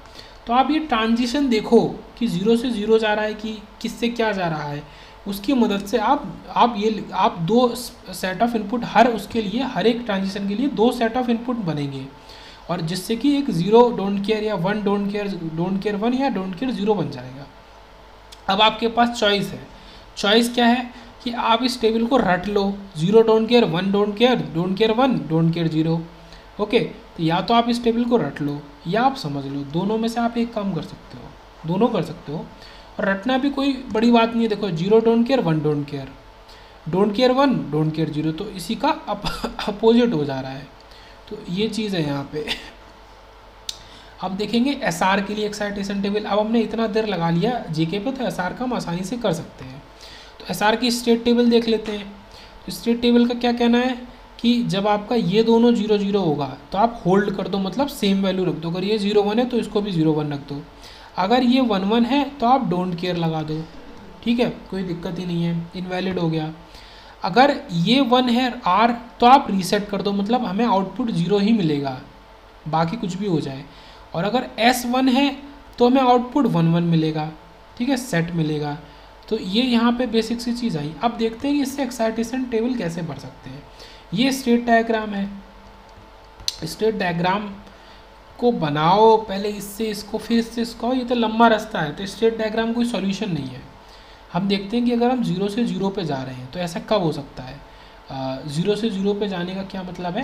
तो आप ये ट्रांजिशन देखो कि 0 से 0 जा रहा है कि किससे क्या जा रहा है, उसकी मदद से आप दो सेट ऑफ इनपुट, हर उसके लिए, हर एक ट्रांजिशन के लिए 2 सेट ऑफ इनपुट बनेंगे, और जिससे कि एक 0 डोंट केयर या 1 डोंट केयर 1 या डोंट केयर 0 बन जाएगा। अब आपके पास चॉइस है। चॉइस क्या है कि आप इस टेबल को रट लो, 0 don't care 1 don't care 1 don't care 0। Okay, तो या तो आप इस टेबल को रट लो या आप समझ लो, दोनों में से आप एक काम कर सकते हो, दोनों कर सकते हो। और रटना भी कोई बड़ी बात नहीं है। देखो 0 don't care 1 don't care 1 don't care 0, तो इसी का अपोजिट हो जा रहा है। तो ये चीज़ है यहाँ पे। अब देखेंगे एसआर के लिए एक्साइटेशन टेबल। अब हमने इतना देर लगा लिया जेके पे, तो एसआर का हम आसानी से कर सकते हैं। तो एसआर की स्टेट टेबल देख लेते हैं। तो स्टेट टेबल का क्या कहना है कि जब आपका ये दोनों 0 0 होगा तो आप होल्ड कर दो, मतलब सेम वैल्यू रख दो। अगर ये 0 1 है तो इसको भी 0 1 रख दो। अगर ये 1 1 है तो आप डोंट केयर लगा दो, ठीक है, कोई दिक्कत ही नहीं है, इनवैलिड हो गया। अगर ये 1 है आर तो आप रीसेट कर दो, मतलब हमें आउटपुट 0 ही मिलेगा, बाकी कुछ भी हो जाए। और अगर S1 है तो हमें आउटपुट 1 1 मिलेगा, ठीक है, सेट मिलेगा। तो ये यहाँ पे बेसिक सी चीज़ आई। अब देखते हैं कि इससे एक्साइटेशन टेबल कैसे भर सकते हैं। ये स्टेट डायग्राम है। स्टेट डायग्राम को बनाओ पहले, इससे इसको, फिर इससे इसको, ये तो लंबा रास्ता है। तो स्टेट डायग्राम कोई सॉल्यूशन नहीं है। हम देखते हैं कि अगर हम 0 से 0 पे जा रहे हैं तो ऐसा कब हो सकता है। 0 से 0 पे जाने का क्या मतलब है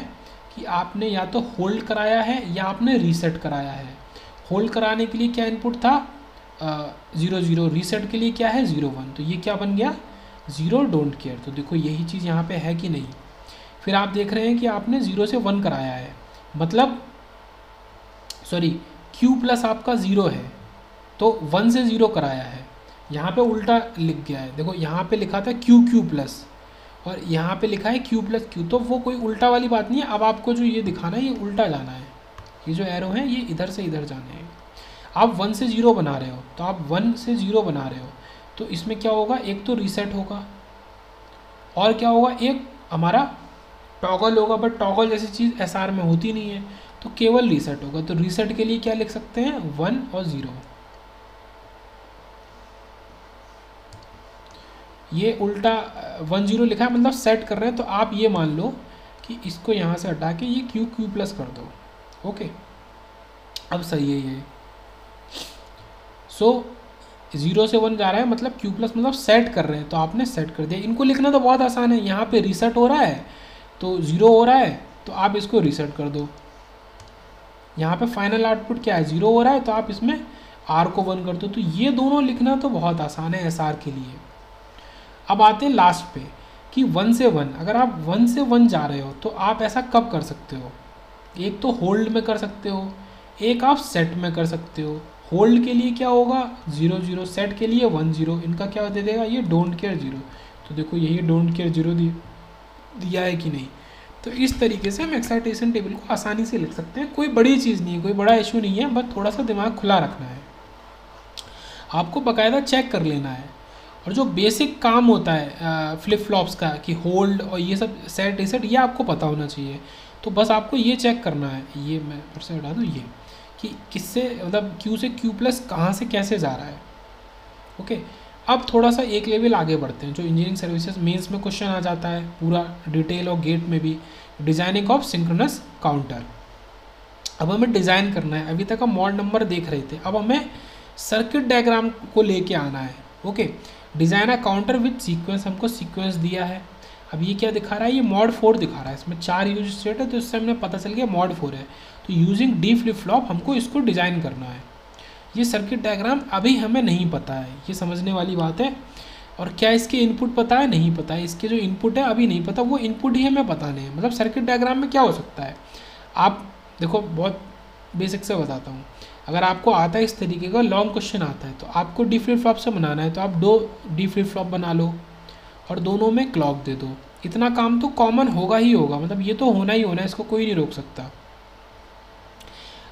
कि आपने या तो होल्ड कराया है या आपने रीसेट कराया है। होल्ड कराने के लिए क्या इनपुट था, 0 0, रीसेट के लिए क्या है 0 1, तो ये क्या बन गया 0 डोंट केयर। तो देखो यही चीज़ यहाँ पे है कि नहीं। फिर आप देख रहे हैं कि आपने 0 से 1 कराया है, मतलब सॉरी Q प्लस आपका 0 है तो 1 से 0 कराया है। यहाँ पे उल्टा लिख गया है, देखो यहाँ पे लिखा था Q प्लस और यहाँ पे लिखा है Q प्लस Q, तो वो कोई उल्टा वाली बात नहीं है। अब आपको जो ये दिखाना है ये उल्टा जाना है, ये जो एरो है ये इधर से इधर जाने हैं। आप 1 से 0 बना रहे हो तो आप 1 से 0 बना रहे हो, तो इसमें क्या होगा, एक तो रीसेट होगा और क्या होगा, एक हमारा टॉगल होगा। बट टॉगल जैसी चीज़ एसआर में होती नहीं है, तो केवल रीसेट होगा। तो रीसेट के लिए क्या लिख सकते हैं 1 और 0। ये उल्टा 1 0 लिखा है, मतलब सेट कर रहे हैं। तो आप ये मान लो कि इसको यहाँ से हटा के ये Q प्लस कर दो। ओके, अब सही है ये। सो 0 से 1 जा रहा है, मतलब Q प्लस, मतलब सेट कर रहे हैं, तो आपने सेट कर दिया। इनको लिखना तो बहुत आसान है। यहाँ पे रीसेट हो रहा है तो 0 हो रहा है, तो आप इसको रीसेट कर दो। यहाँ पे फाइनल आउटपुट क्या है 0 हो रहा है, तो आप इसमें R को 1 कर दो। तो ये दोनों लिखना तो बहुत आसान है SR के लिए। अब आते हैं लास्ट पे कि 1 से 1, अगर आप 1 से 1 जा रहे हो तो आप ऐसा कब कर सकते हो, एक तो होल्ड में कर सकते हो, एक आप सेट में कर सकते हो। होल्ड के लिए क्या होगा 0 0, सेट के लिए 1 0, इनका क्या दे देगा ये डोंट केयर 0। तो देखो यही डोंट केयर 0 दिया है कि नहीं। तो इस तरीके से हम एक्साइटेशन टेबल को आसानी से लिख सकते हैं। कोई बड़ी चीज़ नहीं है, कोई बड़ा इशू नहीं है, बस थोड़ा सा दिमाग खुला रखना है, आपको बाकायदा चेक कर लेना है। और जो बेसिक काम होता है फ्लिप फ्लॉप्स का कि होल्ड और ये सब सेट रीसेट, ये आपको पता होना चाहिए। तो बस आपको ये चेक करना है, ये मैं फिर से हटा दूँ, ये कि किससे, मतलब Q से Q प्लस कहाँ से कैसे जा रहा है। ओके, अब थोड़ा सा एक लेवल आगे बढ़ते हैं। जो इंजीनियरिंग सर्विसेज मेंस में क्वेश्चन आ जाता है पूरा डिटेल, और गेट में भी, डिज़ाइनिंग ऑफ सिंक्रोनस काउंटर। अब हमें डिज़ाइन करना है। अभी तक हम मॉड नंबर देख रहे थे, अब हमें सर्किट डायग्राम को लेके आना है। Okay, design a counter with sequence, हमको सीक्वेंस दिया है। अब ये क्या दिखा रहा है, ये मॉड 4 दिखा रहा है, इसमें 4 यूज स्टेट है, तो इससे हमने पता चल गया मॉड 4 है। तो यूजिंग डी फ्लिप फ्लॉप हमको इसको डिज़ाइन करना है। ये सर्किट डायग्राम अभी हमें नहीं पता है, ये समझने वाली बात है। और क्या इसके इनपुट पता है, नहीं पता है, इसके जो इनपुट है अभी नहीं पता, वो इनपुट ही हमें पता नहीं है। मतलब सर्किट डायग्राम में क्या हो सकता है, आप देखो बहुत बेसिक से बताता हूँ। अगर आपको आता है इस तरीके का लॉन्ग क्वेश्चन आता है, तो आपको डी फ्लिप फ्लॉप से बनाना है, तो आप 2 डी फ्लिप फ्लॉप बना लो और दोनों में क्लॉक दे दो। इतना काम तो कॉमन होगा ही होगा, मतलब ये तो होना ही होना है, इसको कोई नहीं रोक सकता।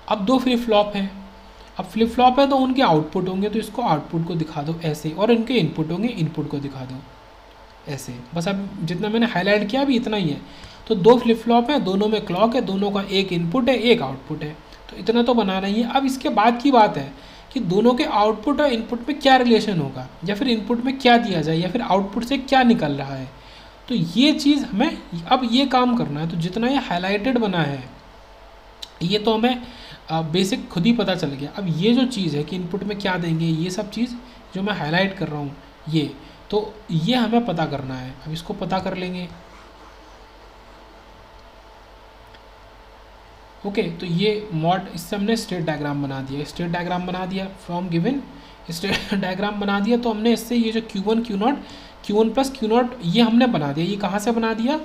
अब 2 फ्लिप फ्लॉप हैं, अब फ्लिप फ्लॉप है तो उनके आउटपुट होंगे, तो इसको आउटपुट को दिखा दो ऐसे, और इनके इनपुट होंगे, इनपुट को दिखा दो ऐसे। बस अब जितना मैंने हाईलाइट किया अभी इतना ही है। तो 2 फ्लिप फ्लॉप है, दोनों में क्लॉक है, दोनों का एक इनपुट है, एक आउटपुट है, तो इतना तो बनाना ही है। अब इसके बाद की बात है कि दोनों के आउटपुट और इनपुट में क्या रिलेशन होगा, या फिर इनपुट में क्या दिया जाए, या फिर आउटपुट से क्या निकल रहा है। तो ये चीज़ हमें अब ये काम करना है। तो जितना ये हाईलाइटेड बना है ये तो हमें बेसिक खुद ही पता चल गया। अब ये जो चीज़ है कि इनपुट में क्या देंगे, ये सब चीज़ जो मैं हाईलाइट कर रहा हूँ ये, तो ये हमें पता करना है। अब इसको पता कर लेंगे। ओके, तो ये मॉड, इससे हमने स्टेट डायग्राम बना दिया, स्टेट डायग्राम बना दिया फ्रॉम गिवन स्टेट डायग्राम बना दिया। तो हमने इससे ये जो Q1 Q0 Q1 plus Q0 ये हमने बना दिया। ये कहाँ से बना दिया,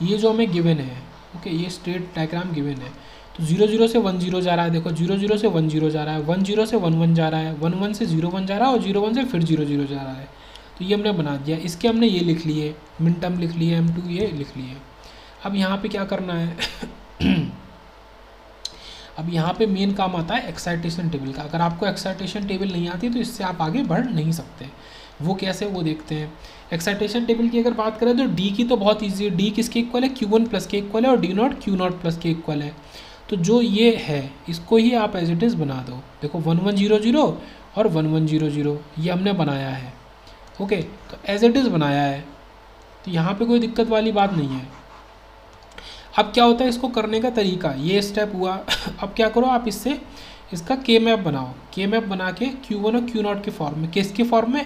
ये जो हमें गिवन है। ओके, ये स्टेट डायग्राम गिवन है। तो 0 0 से 1 0 जा रहा है, देखो 0 0 से 1 0 जा रहा है, 1 0 से 1 1 जा रहा है, 1 1 से 0 1 जा रहा है, और 0 1 से फिर 0 0 जा रहा है। तो ये हमने बना दिया। इसके हमने ये लिख लिए, मिन टर्म लिख लिए, M2 ये लिख लिए। अब यहाँ पे क्या करना है अब यहाँ पे मेन काम आता है एक्साइटेशन टेबल का। अगर आपको एक्साइटेशन टेबल नहीं आती तो इससे आप आगे बढ़ नहीं सकते। वो कैसे, वो देखते हैं। एक्साइटेशन टेबल की अगर बात करें तो डी की तो बहुत ईजी है। डी किसके इक्वल है, Q1 प्लस के इक्वल है, और D0 Q0 प्लस के इक्वल है। तो जो ये है इसको ही आप एज इट इज़ बना दो। देखो 1 1 0 0 और 1 1 0 0 ये हमने बनाया है। ओके, तो एज इट इज़ बनाया है, तो यहाँ पे कोई दिक्कत वाली बात नहीं है। अब क्या होता है इसको करने का तरीका, ये स्टेप हुआ। अब क्या करो आप इससे इसका के मैप बनाओ। के मैप बना के Q1 और Q0 के फॉर्म में, किसके फॉर्म में,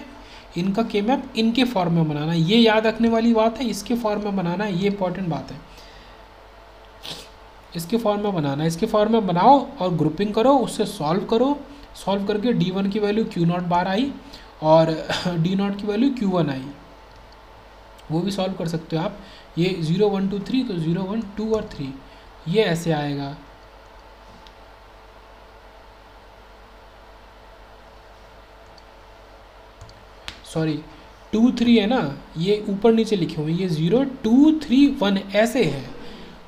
इनका के मैप इनके फॉर्म में बनाना। ये याद रखने वाली बात है, इसके फॉर्म में बनाना है, ये इंपॉर्टेंट बात है। इसके फॉर्म में बनाना है, इसके फॉर्म में बनाओ और ग्रुपिंग करो, उससे सॉल्व करो। सॉल्व करके D1 की वैल्यू Q0 बार आई और D0 की वैल्यू Q1 आई। वो भी सॉल्व कर सकते हो आप। ये 0 1 2 3, तो 0 1 2 और 3 ये ऐसे आएगा। सॉरी 2 3 है ना, ये ऊपर नीचे लिखे हुए हैं, ये 0 2 3 1 ऐसे है।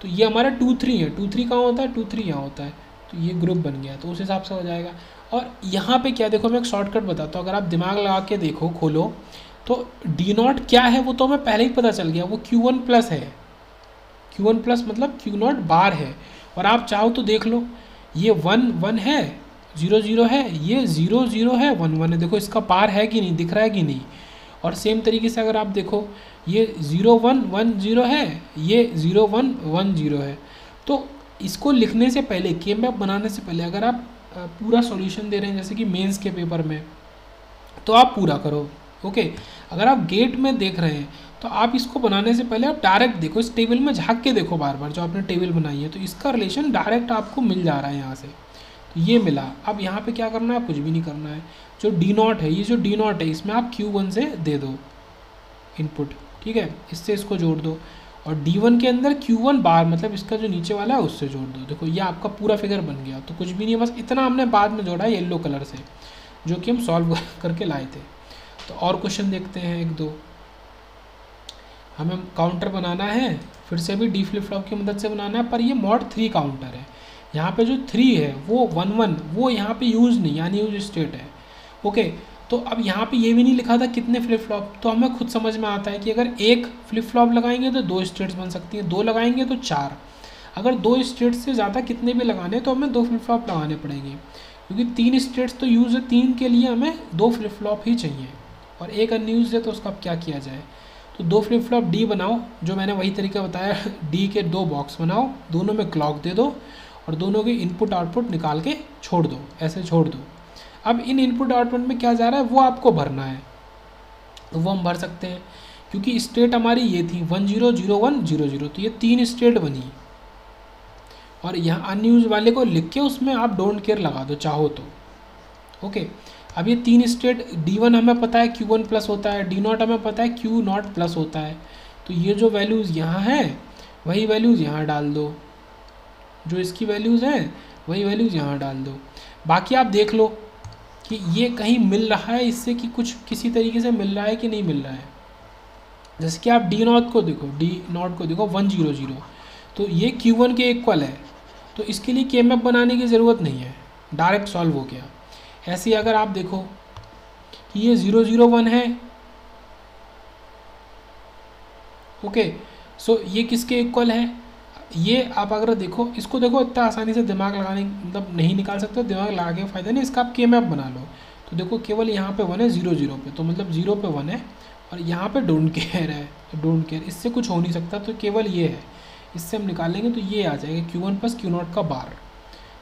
तो ये हमारा 2 3 है। 2 3 कहाँ होता है, 2 3 यहाँ होता है। तो ये ग्रुप बन गया, तो उस हिसाब से हो जाएगा। और यहाँ पे क्या, देखो मैं एक शॉर्टकट बताता हूँ। अगर आप दिमाग लगा के देखो, खोलो, तो D0 क्या है वो तो हमें पहले ही पता चल गया, वो Q1 प्लस है। Q1 प्लस मतलब Q0 बार है। और आप चाहो तो देख लो, ये 1 1 है, 0 0 है, ये 0 0 है, 1 1 है। देखो इसका बार है कि नहीं, दिख रहा है कि नहीं। और सेम तरीके से अगर आप देखो, ये 0 1 1 0 है, ये 0 1 1 0 है। तो इसको लिखने से पहले, के मैप बनाने से पहले, अगर आप पूरा सॉल्यूशन दे रहे हैं जैसे कि मेंस के पेपर में, तो आप पूरा करो। ओके, अगर आप गेट में देख रहे हैं तो आप इसको बनाने से पहले आप डायरेक्ट देखो, इस टेबल में झांक के देखो बार बार, जो आपने टेबल बनाई है, तो इसका रिलेशन डायरेक्ट आपको मिल जा रहा है यहाँ से। तो ये मिला। अब यहाँ पे क्या करना है, कुछ भी नहीं करना है। जो D0 है, ये जो D0 है, इसमें आप Q1 से दे दो इनपुट, ठीक है, इससे इसको जोड़ दो। और D1 के अंदर Q1 बार, मतलब इसका जो नीचे वाला है उससे जोड़ दो। देखो ये आपका पूरा फिगर बन गया। तो कुछ भी नहीं, बस इतना हमने बाद में जोड़ा है येलो कलर से, जो कि हम सॉल्व करके लाए थे। तो और क्वेश्चन देखते हैं, 1 2। हमें काउंटर बनाना है, फिर से भी डी फ्लिप फ्लॉप की मदद से बनाना है, पर ये मॉड 3 काउंटर है। यहाँ पे जो 3 है वो 1 1 वो यहाँ पे यूज़ नहीं, यानी यूज स्टेट है। ओके, तो अब यहाँ पे ये भी नहीं लिखा था कितने फ्लिप फ्लॉप, तो हमें खुद समझ में आता है कि अगर 1 फ्लिप फ्लॉप लगाएंगे तो 2 स्टेट्स बन सकती हैं, 2 लगाएंगे तो 4। अगर 2 स्टेट्स से ज़्यादा कितने भी लगाने तो हमें 2 फ्लिप फ्लॉप लगाने पड़ेंगे, क्योंकि 3 स्टेट्स तो यूज़ है, 3 के लिए हमें 2 फ्लिप फ्लॉप ही चाहिए, और एक अनयूज है तो उसका अब क्या किया जाए। तो 2 फ्लिप फ्लॉप डी बनाओ, जो मैंने वही तरीका बताया, डी के 2 बॉक्स बनाओ, दोनों में क्लॉक दे दो और दोनों के इनपुट आउटपुट निकाल के छोड़ दो, ऐसे छोड़ दो। अब इन इनपुट आउटपुट में क्या जा रहा है वो आपको भरना है, तो वो हम भर सकते हैं। क्योंकि स्टेट हमारी ये थी 1 0 0 1 0 0, तो ये 3 स्टेट बनी। और यहाँ अनयूज वाले को लिख के उसमें आप डोंट केयर लगा दो चाहो तो। ओके, अब ये 3 स्टेट D1 हमें पता है Q1 प्लस होता है, D0 हमें पता है Q0 प्लस होता है। तो ये जो वैल्यूज़ यहाँ हैं वही वैल्यूज़ यहाँ डाल दो, जो इसकी वैल्यूज़ हैं वही वैल्यूज़ यहाँ डाल दो। बाकी आप देख लो कि ये कहीं मिल रहा है इससे, कि कुछ किसी तरीके से मिल रहा है कि नहीं मिल रहा है। जैसे कि आप D0 को देखो, D0 को देखो 1 0 0, तो ये Q1 के इक्वल है, तो इसके लिए KMap बनाने की ज़रूरत नहीं है, डायरेक्ट सॉल्व हो गया। ऐसे ही अगर आप देखो कि ये 0 0 1 है, ओके, सो ये किसके इक्वल है, ये आप अगर देखो इसको, देखो इतना आसानी से दिमाग लगाने मतलब नहीं निकाल सकते, दिमाग लगा के फ़ायदा नहीं, इसका आप KMap बना लो। तो देखो केवल यहाँ पे 1 है 0 0 पे, तो मतलब 0 पे 1 है, और यहाँ पे डोंट केयर है, तो डोंट केयर इससे कुछ हो नहीं सकता, तो केवल ये है, इससे हम निकालेंगे तो ये आ जाएगा Q1 प्लस Q0 का बार।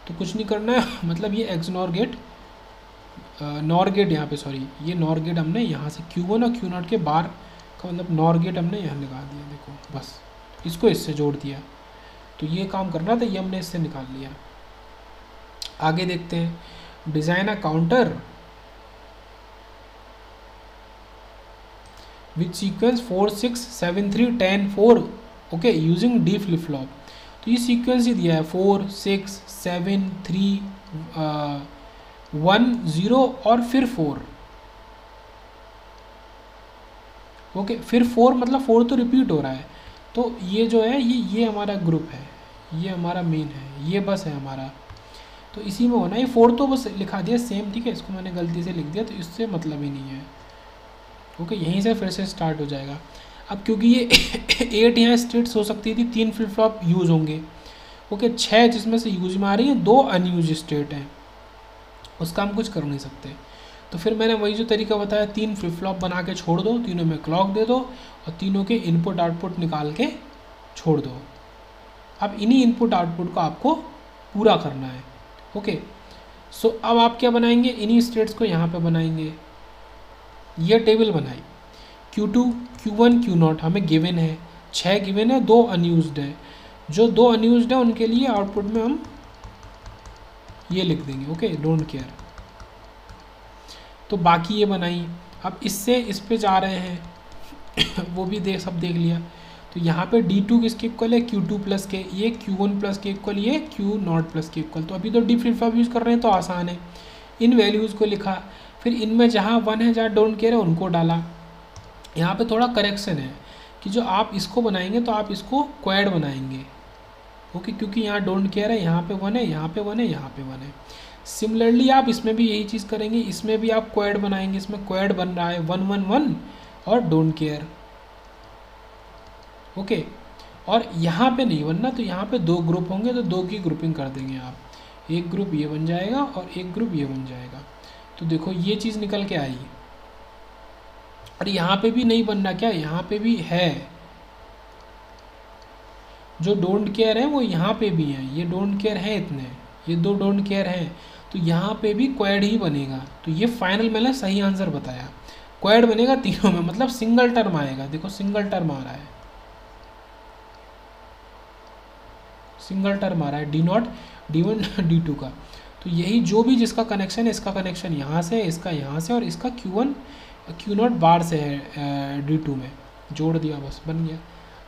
तो कुछ नहीं करना है मतलब ये X NOR gate NOR gate यहाँ पे, सॉरी ये नॉर गेट हमने यहाँ से Q1 और Q0 के बार का मतलब नॉर गेट हमने यहाँ लगा दिया, देखो बस इसको इससे जोड़ दिया। तो ये काम करना था, ये हमने इससे निकाल लिया। आगे देखते हैं, डिज़ाइन अ काउंटर विच sequence 4 6 7 3 10 4, okay, using D flip flop. तो ये सीक्वेंस ही दिया है 4 6 7 3 1 0 और फिर 4, ओके, फिर 4 मतलब 4 तो रिपीट हो रहा है। तो ये जो है ये हमारा ग्रुप है, ये हमारा मेन है, ये बस है हमारा, तो इसी में होना। ये 4 तो बस लिखा दिया सेम, ठीक है, इसको मैंने गलती से लिख दिया, तो इससे मतलब ही नहीं है। ओके, यहीं से फिर से स्टार्ट हो जाएगा। अब क्योंकि ये 8 यहाँ स्टेट्स हो सकती थी, 3 फ्लिप फ्लॉप यूज़ होंगे, ओके, 6 जिसमें से यूज में आ रही हैं, 2 अनयूज स्टेट हैं, उसका हम कुछ कर नहीं सकते। तो फिर मैंने वही जो तरीका बताया, 3 फ्लिप फ्लॉप बना के छोड़ दो, तीनों में क्लॉक दे दो और तीनों के इनपुट आउटपुट निकाल के छोड़ दो। अब इन्हीं इनपुट आउटपुट को आपको पूरा करना है, ओके। सो अब आप क्या बनाएंगे, इन्हीं स्टेट्स को यहाँ पे बनाएंगे। ये टेबल बनाई, Q2 Q1 Q0 हमें गिवन है, 6 गिवन है, 2 अनयूज्ड है। जो 2 अनयूज्ड है उनके लिए आउटपुट में हम ये लिख देंगे, ओके, डोंट केयर। तो बाकी ये बनाई। अब इससे इस पे जा रहे हैं वो भी सब देख लिया। तो यहाँ पे D2 किसके इक्वल है, Q2 प्लस के, ये Q1 प्लस के इक्वल, ये Q0 प्लस के इक्वल। तो अभी तो D फ्लिप फ्लॉप यूज़ कर रहे हैं तो आसान है, इन वैल्यूज़ को लिखा, फिर इनमें जहाँ 1 है, जहाँ डोंट केयर है, उनको डाला। यहाँ पे थोड़ा करेक्शन है कि जो आप इसको बनाएंगे तो आप इसको क्वाड बनाएंगे, ओके, क्योंकि यहाँ डोंट केयर है, यहाँ पे 1 है, यहाँ पे 1 है, यहाँ पे 1 है। सिमिलरली आप इसमें भी यही चीज़ करेंगे, इसमें भी आप क्वाड बनाएंगे, इसमें क्वाड बन रहा है 1 1 1 और डोंट केयर, ओके। और यहाँ पे नहीं बनना, तो यहाँ पे 2 ग्रुप होंगे, तो 2 की ग्रुपिंग कर देंगे आप, एक ग्रुप ये बन जाएगा और एक ग्रुप ये बन जाएगा। तो देखो ये चीज़ निकल के आई। और यहाँ पे भी नहीं बनना, क्या यहाँ पे भी है, जो डोंट केयर है वो यहाँ पे भी है, ये डोंट केयर है इतने, ये 2 डोंट केयर हैं, तो यहाँ पे भी क्वाड ही बनेगा। तो ये फाइनल मैंने सही आंसर बताया, क्वाड बनेगा तीनों में, मतलब सिंगल टर्म आएगा। देखो सिंगल टर्म आ रहा है, सिंगल टर्म आ रहा है D0 D1 D2 का। तो यही जो भी जिसका कनेक्शन है, इसका कनेक्शन यहाँ से, इसका यहाँ से, और इसका Q1 Q0 बार से है D2 में, जोड़ दिया, बस बन गया।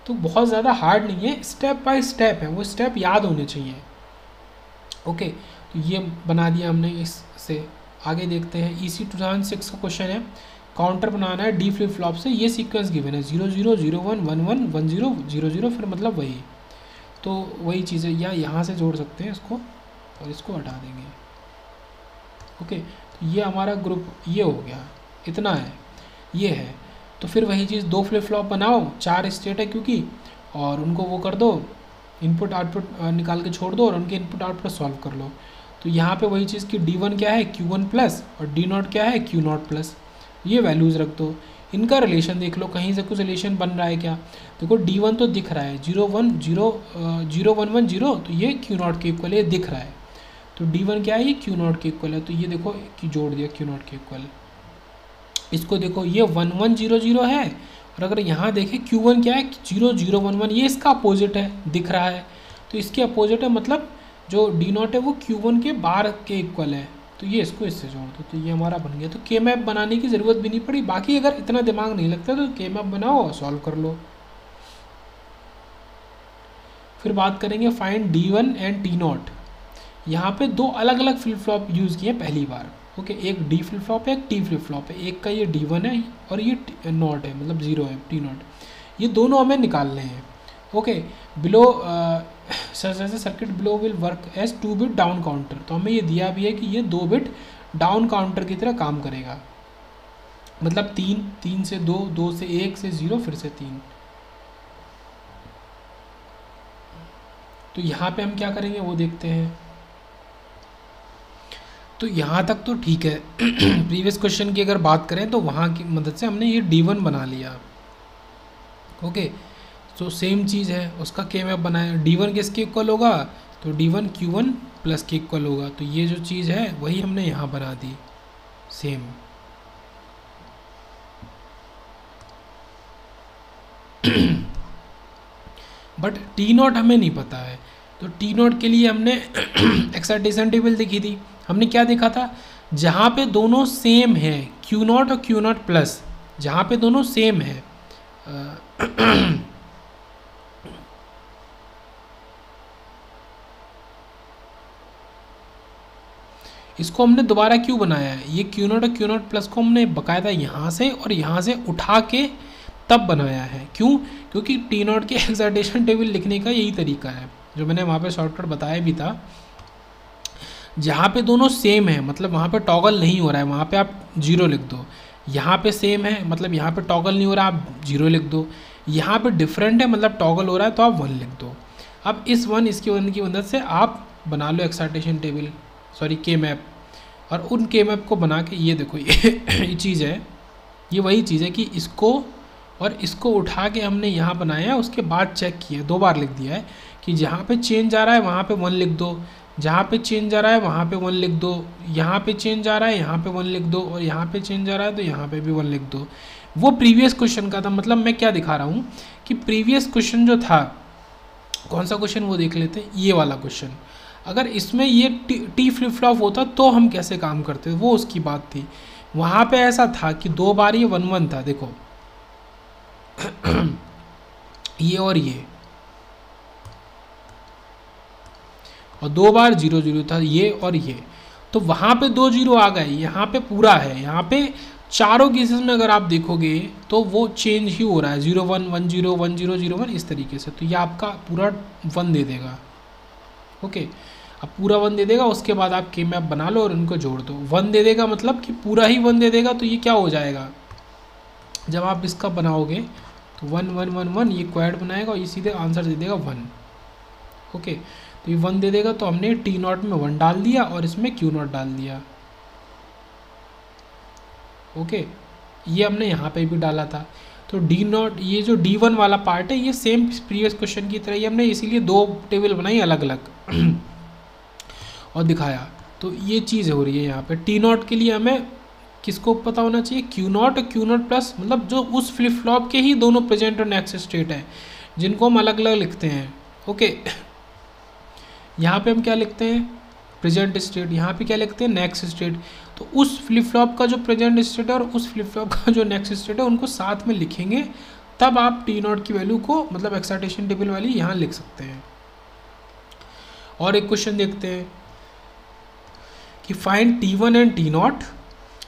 तो बहुत ज़्यादा हार्ड नहीं है, स्टेप बाय स्टेप है, वो स्टेप याद होने चाहिए, ओके। तो ये बना दिया हमने। इससे आगे देखते हैं, EC 2006 का क्वेश्चन है, काउंटर बनाना है D फ्लिप फ्लॉप से, ये सीक्वेंस गिवन है 0 0 0 1 1 1 1 0 0 0, फिर मतलब वही, तो वही चीज़ है, या यहाँ से जोड़ सकते हैं इसको और इसको हटा देंगे, ओके। तो ये हमारा ग्रुप ये हो गया, इतना है, ये है। तो फिर वही चीज़ 2 फ्लिप फ्लॉप बनाओ, 4 स्टेट है क्योंकि, और उनको वो कर दो, इनपुट आउटपुट निकाल के छोड़ दो और उनके इनपुट आउटपुट सॉल्व कर लो। तो यहाँ पे वही चीज़ कि D1 क्या है Q1 प्लस और D0 क्या है Q0 प्लस, ये वैल्यूज़ रख दो। इनका रिलेशन देख लो, कहीं से कुछ रिलेशन बन रहा है क्या। देखो D1 तो दिख रहा है 0 1 0 0 1 1 0, तो ये Q0 के इक्वल है, दिख रहा है। तो D1 क्या है, ये Q0 के इक्वल है, तो ये देखो कि जोड़ दिया Q0 के इक्वल। इसको देखो, ये 1 1 0 0 है और अगर यहाँ देखें Q1 क्या है, 0 0 1 1, ये इसका अपोजिट है, दिख रहा है, तो इसके अपोजिट है, मतलब जो डी नॉट है वो Q1 के बार के इक्वल है, तो ये इसको इससे जोड़ दो, तो ये हमारा बन गया। तो के मैप बनाने की ज़रूरत भी नहीं पड़ी। बाकी अगर इतना दिमाग नहीं लगता तो के मैप बनाओ और सॉल्व कर लो। फिर बात करेंगे find D1 and T not. यहाँ पे दो अलग अलग फ्लिप फ्लॉप यूज़ किए पहली बार। ओके, एक डी फ्लिप फ्लॉप है, एक टी फ्लिप फ्लॉप है। एक का ये D1 है और ये नॉट है, मतलब 0 है, टी नॉट। ये दोनों हमें निकालने हैं। Okay, below circuit below will work as 2 bit down counter. तो हमें ये दिया भी है कि ये 2 बिट डाउन काउंटर की तरह काम करेगा, मतलब 3 3 से 2, 2 से 1, से 0, फिर से 3। तो यहाँ पे हम क्या करेंगे वो देखते हैं। तो यहाँ तक तो ठीक है। प्रीवियस क्वेश्चन की अगर बात करें तो वहाँ की मदद से हमने ये D1 बना लिया। ओके, तो सेम चीज़ है, उसका के मैप बनाया। D1 किसके इक्वल होगा, तो D1 Q1 प्लस के इक्वल होगा। तो ये जो चीज़ है वही हमने यहाँ बना the same. But T not हमें नहीं पता है, तो टी नॉट के लिए हमने एक्साइटेशन टेबल देखी थी। हमने क्या देखा था, जहाँ पे दोनों सेम है, Q नॉट और Q नॉट प्लस, जहाँ पे दोनों सेम है, इसको हमने दोबारा क्यों बनाया है, ये Q नॉट और Q नॉट प्लस को हमने बकायदा यहाँ से और यहाँ से उठा के तब बनाया है। क्यों, क्योंकि टी नॉट के एक्साइटेशन टेबल लिखने का यही तरीका है, जो मैंने वहाँ पे शॉर्टकट बताया भी था। जहाँ पे दोनों सेम है, मतलब वहाँ पे टॉगल नहीं हो रहा है, वहाँ पे आप 0 लिख दो। यहाँ पे सेम है, मतलब यहाँ पे टॉगल नहीं हो रहा, आप 0 लिख दो। यहाँ पे डिफरेंट है, मतलब टॉगल हो रहा है, तो आप 1 लिख दो। अब इस 1 इसकी 1 की मदद से आप बना लो एक्साइटेशन टेबल, सॉरी के मैप। और उन के मैप को बना के ये देखो ये चीज़ है, ये वही चीज़ है कि इसको और इसको उठा के हमने यहाँ बनाया है। उसके बाद चेक किया, 2 बार लिख दिया है कि जहाँ पे चेंज आ रहा है वहाँ पे 1 लिख दो, जहाँ पे चेंज आ रहा है वहाँ पे 1 लिख दो, यहाँ पे चेंज आ रहा है यहाँ पे 1 लिख दो, और यहाँ पे चेंज आ रहा है तो यहाँ पे भी 1 लिख दो। वो प्रीवियस क्वेश्चन का था, मतलब मैं क्या दिखा रहा हूँ कि प्रीवियस क्वेश्चन जो था, कौन सा क्वेश्चन वो देख लेते हैं, ये वाला क्वेश्चन। अगर इसमें ये टी फ्लिप फ्लॉप होता तो हम कैसे काम करते, वो उसकी बात थी। वहाँ पे ऐसा था कि 2 बार ये 1 1 था, देखो ये और ये, और 2 बार 0 0 था, ये और ये। तो वहाँ पे 2 0 आ गए, यहाँ पे पूरा है। यहाँ पे चारों केसेस में अगर आप देखोगे तो वो चेंज ही हो रहा है, 0 1 1 0 1 0 0 1 इस तरीके से। तो ये आपका पूरा 1 दे देगा। ओके, अब पूरा 1 दे देगा, उसके बाद आप के मैप बना लो और उनको जोड़ दो। 1 दे देगा मतलब कि पूरा ही 1 दे देगा, तो ये क्या हो जाएगा, जब आप इसका बनाओगे तो 1 1 1 1 ये क्वाड बनाएगा और ये सीधे आंसर दे देगा 1। ओके, तो ये 1 दे देगा, तो हमने टी नॉट में 1 डाल दिया और इसमें Q नॉट डाल दिया। ओके, ये हमने यहाँ पे भी डाला था। तो डी नॉट, ये जो D1 वाला पार्ट है, ये सेम प्रीवियस क्वेश्चन की तरह ही हमने इसीलिए 2 टेबल बनाई अलग अलग और दिखाया। तो ये चीज़ हो रही है यहाँ पे। टी नॉट के लिए हमें किसको पता होना चाहिए, Q नॉट और Q नॉट प्लस, मतलब जो उस फ्लिप फ्लॉप के ही दोनों प्रेजेंट और नेक्स्ट स्टेट हैं, जिनको हम अलग अलग लिखते हैं। ओके, यहाँ पे हम क्या लिखते हैं, प्रेजेंट स्टेट, यहाँ पे क्या लिखते हैं, नेक्स्ट स्टेट। तो उस फ्लिप फ्लॉप का जो प्रेजेंट स्टेट है और उस फ्लिप फ्लॉप का जो नेक्स्ट स्टेट है, उनको साथ में लिखेंगे, तब आप टी नॉट की वैल्यू को, मतलब एक्साइटेशन टेबल वाली, यहाँ लिख सकते हैं। और एक क्वेश्चन देखते हैं कि find T1 and T not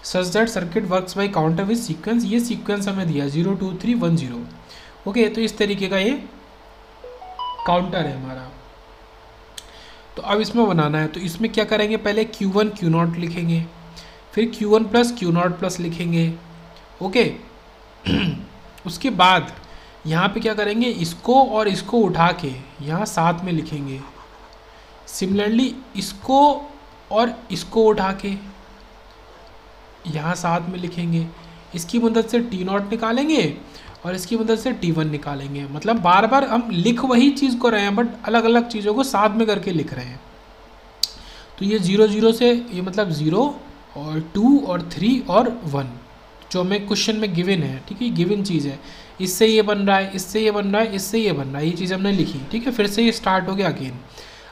such that circuit works by counter with sequence. ये सीक्वेंस हमें दिया 0 2 3 1 0। ओके, तो इस तरीके का ये काउंटर है हमारा। तो अब इसमें बनाना है, तो इसमें क्या करेंगे, पहले Q1 Q नॉट लिखेंगे, फिर Q1 plus Q not plus लिखेंगे। ओके, उसके बाद यहाँ पे क्या करेंगे, इसको और इसको उठा के यहाँ साथ में लिखेंगे। सिमिलरली इसको और इसको उठा के यहाँ साथ में लिखेंगे। इसकी मदद से टी नॉट निकालेंगे और इसकी मदद से T1 निकालेंगे। मतलब बार बार हम लिख वही चीज़ को रहे हैं, बट अलग अलग चीज़ों को साथ में करके लिख रहे हैं। तो ये 0 0 से, ये मतलब 0 और 2 और 3 और 1, जो हमें क्वेश्चन में गिवन है, ठीक है, गिवन चीज़ है। इससे ये बन रहा है, इससे ये बन रहा है, इससे ये बन रहा है, ये चीज़ हमने लिखी, ठीक है। फिर से ये स्टार्ट हो गया अगेन।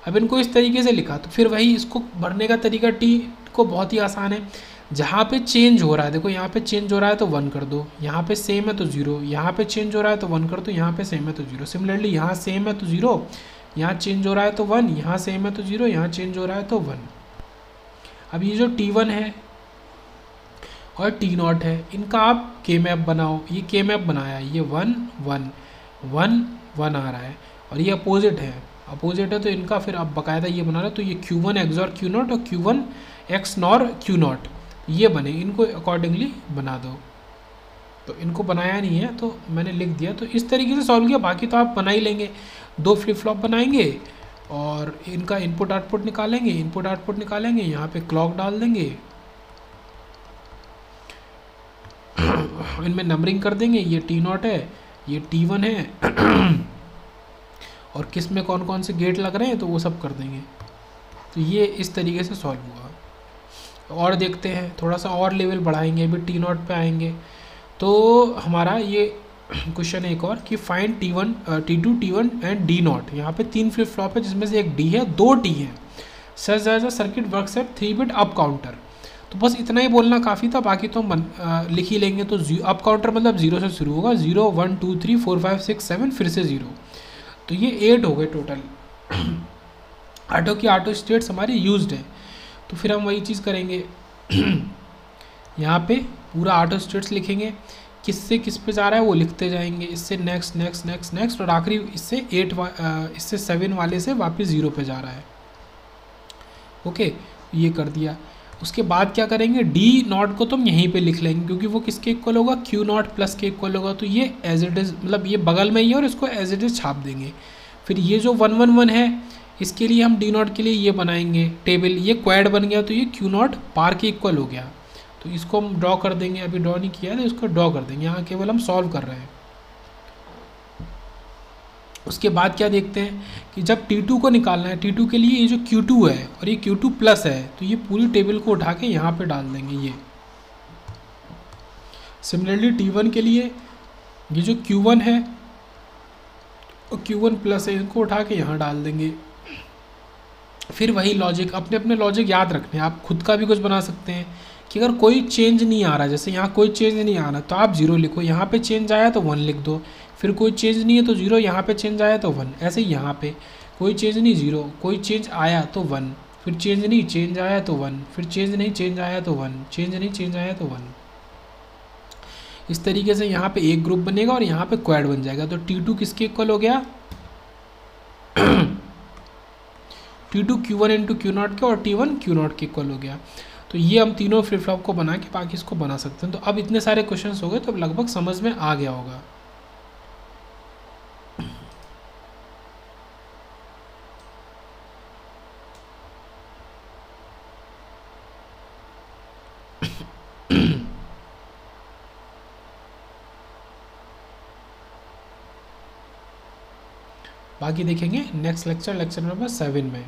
अब इनको इस तरीके से लिखा, तो फिर वही इसको भरने का तरीका टी को बहुत ही आसान है। जहाँ पे चेंज हो रहा है, देखो यहाँ पे चेंज हो रहा है तो 1 कर दो, यहाँ पे सेम है तो 0, यहाँ पे चेंज हो रहा है तो 1 कर दो, यहाँ पे सेम है तो 0। सिमिलरली यहाँ सेम है तो 0, यहाँ चेंज हो रहा है तो 1, यहाँ सेम है तो 0, यहाँ चेंज हो रहा है तो 1। अब ये जो T1 है और T0 है, इनका आप के मैप बनाओ। ये के मैप बनाया, ये 1 1 1 1 आ रहा है, और ये अपोजिट है तो इनका फिर आप बाकायदा ये बना रहे हो, तो ये Q1 XOR Q0 और Q1 XNOR Q0 ये बने, इनको अकॉर्डिंगली बना दो। तो इनको बनाया नहीं है तो मैंने लिख दिया। तो इस तरीके से सॉल्व किया, बाकी तो आप बना ही लेंगे। 2 फ्लिप फ्लॉप बनाएंगे और इनका इनपुट आउटपुट निकालेंगे, यहाँ पे क्लॉक डाल देंगे, इनमें नंबरिंग कर देंगे, ये T0 है, ये T1 है और किस में कौन कौन से गेट लग रहे हैं तो वो सब कर देंगे। तो ये इस तरीके से सॉल्व हुआ। और देखते हैं, थोड़ा सा और लेवल बढ़ाएंगे, अभी T0 पे आएंगे। तो हमारा ये क्वेश्चन है एक और कि find T1 T2 T1 and D0। यहाँ पे 3 फ्लिप फ्लॉप है जिसमें से एक D है, 2 T हैं। Such as a circuit works at 3 bit up counter. तो बस इतना ही बोलना काफ़ी था, बाकी तो हम लिख ही लेंगे। तो अप काउंटर मतलब 0 से शुरू होगा, 0 1 2 3 4 5 6 7 फिर से 0। तो ये 8 हो गए टोटल। ऑटो की ऑटो स्टेट्स हमारी यूज्ड है, तो फिर हम वही चीज़ करेंगे। यहाँ पे पूरा ऑटो स्टेट्स लिखेंगे, किससे किस पे जा रहा है वो लिखते जाएंगे, इससे नेक्स्ट नेक्स्ट नेक्स्ट नेक्स्ट, और आखिरी इससे 7 वाले से वापस 0 पे जा रहा है। ओके, ये कर दिया। उसके बाद क्या करेंगे, D0 को तो हम यहीं पे लिख लेंगे क्योंकि वो किसके इक्वल होगा, Q0 प्लस के इक्वल होगा। तो ये एज इट इज़, मतलब ये बगल में ही है और इसको एज इट इज़ छाप देंगे। फिर ये जो 1 1 1 है, इसके लिए हम D0 के लिए ये बनाएंगे टेबल, ये क्वाड बन गया, तो ये Q0 पार के इक्वल हो गया। तो इसको हम ड्रॉ कर देंगे, अभी ड्रॉ नहीं किया है तो इसको ड्रॉ कर देंगे, यहाँ केवल हम सॉल्व कर रहे हैं। उसके बाद क्या देखते हैं कि जब T2 को निकालना है, T2 के लिए ये जो Q2 है और ये Q2 प्लस है, तो ये पूरी टेबल को उठा के यहाँ पे डाल देंगे ये। सिमिलरली T1 के लिए ये जो Q1 है और Q1 प्लस है, इनको उठा के यहाँ डाल देंगे। फिर वही लॉजिक, अपने अपने लॉजिक याद रखने हैं। आप खुद का भी कुछ बना सकते हैं कि अगर कोई चेंज नहीं आ रहा, जैसे यहाँ कोई चेंज नहीं आ रहा तो आप 0 लिखो, यहाँ पे चेंज आया तो 1 लिख दो, फिर कोई चेंज नहीं है तो 0, यहाँ पे चेंज आया तो 1, ऐसे ही यहाँ पे कोई चेंज नहीं 0, कोई चेंज आया तो 1, फिर चेंज नहीं चेंज आया तो 1, फिर चेंज नहीं चेंज आया तो 1, चेंज नहीं चेंज आया तो 1। इस तरीके से यहाँ पे एक ग्रुप बनेगा और यहाँ पे क्वाड बन जाएगा। तो T2 किसके इक्वल हो गया, T2 Q1 इंटू Q0 के, और T1 Q0 के इक्वल हो गया। तो ये हम तीनों फ्लिप फ्लॉप को बना के बाकी इसको बना सकते हैं। तो अब इतने सारे क्वेश्चंस हो गए, तो अब लगभग समझ में आ गया होगा। बाकी देखेंगे नेक्स्ट लेक्चर नंबर 7 में।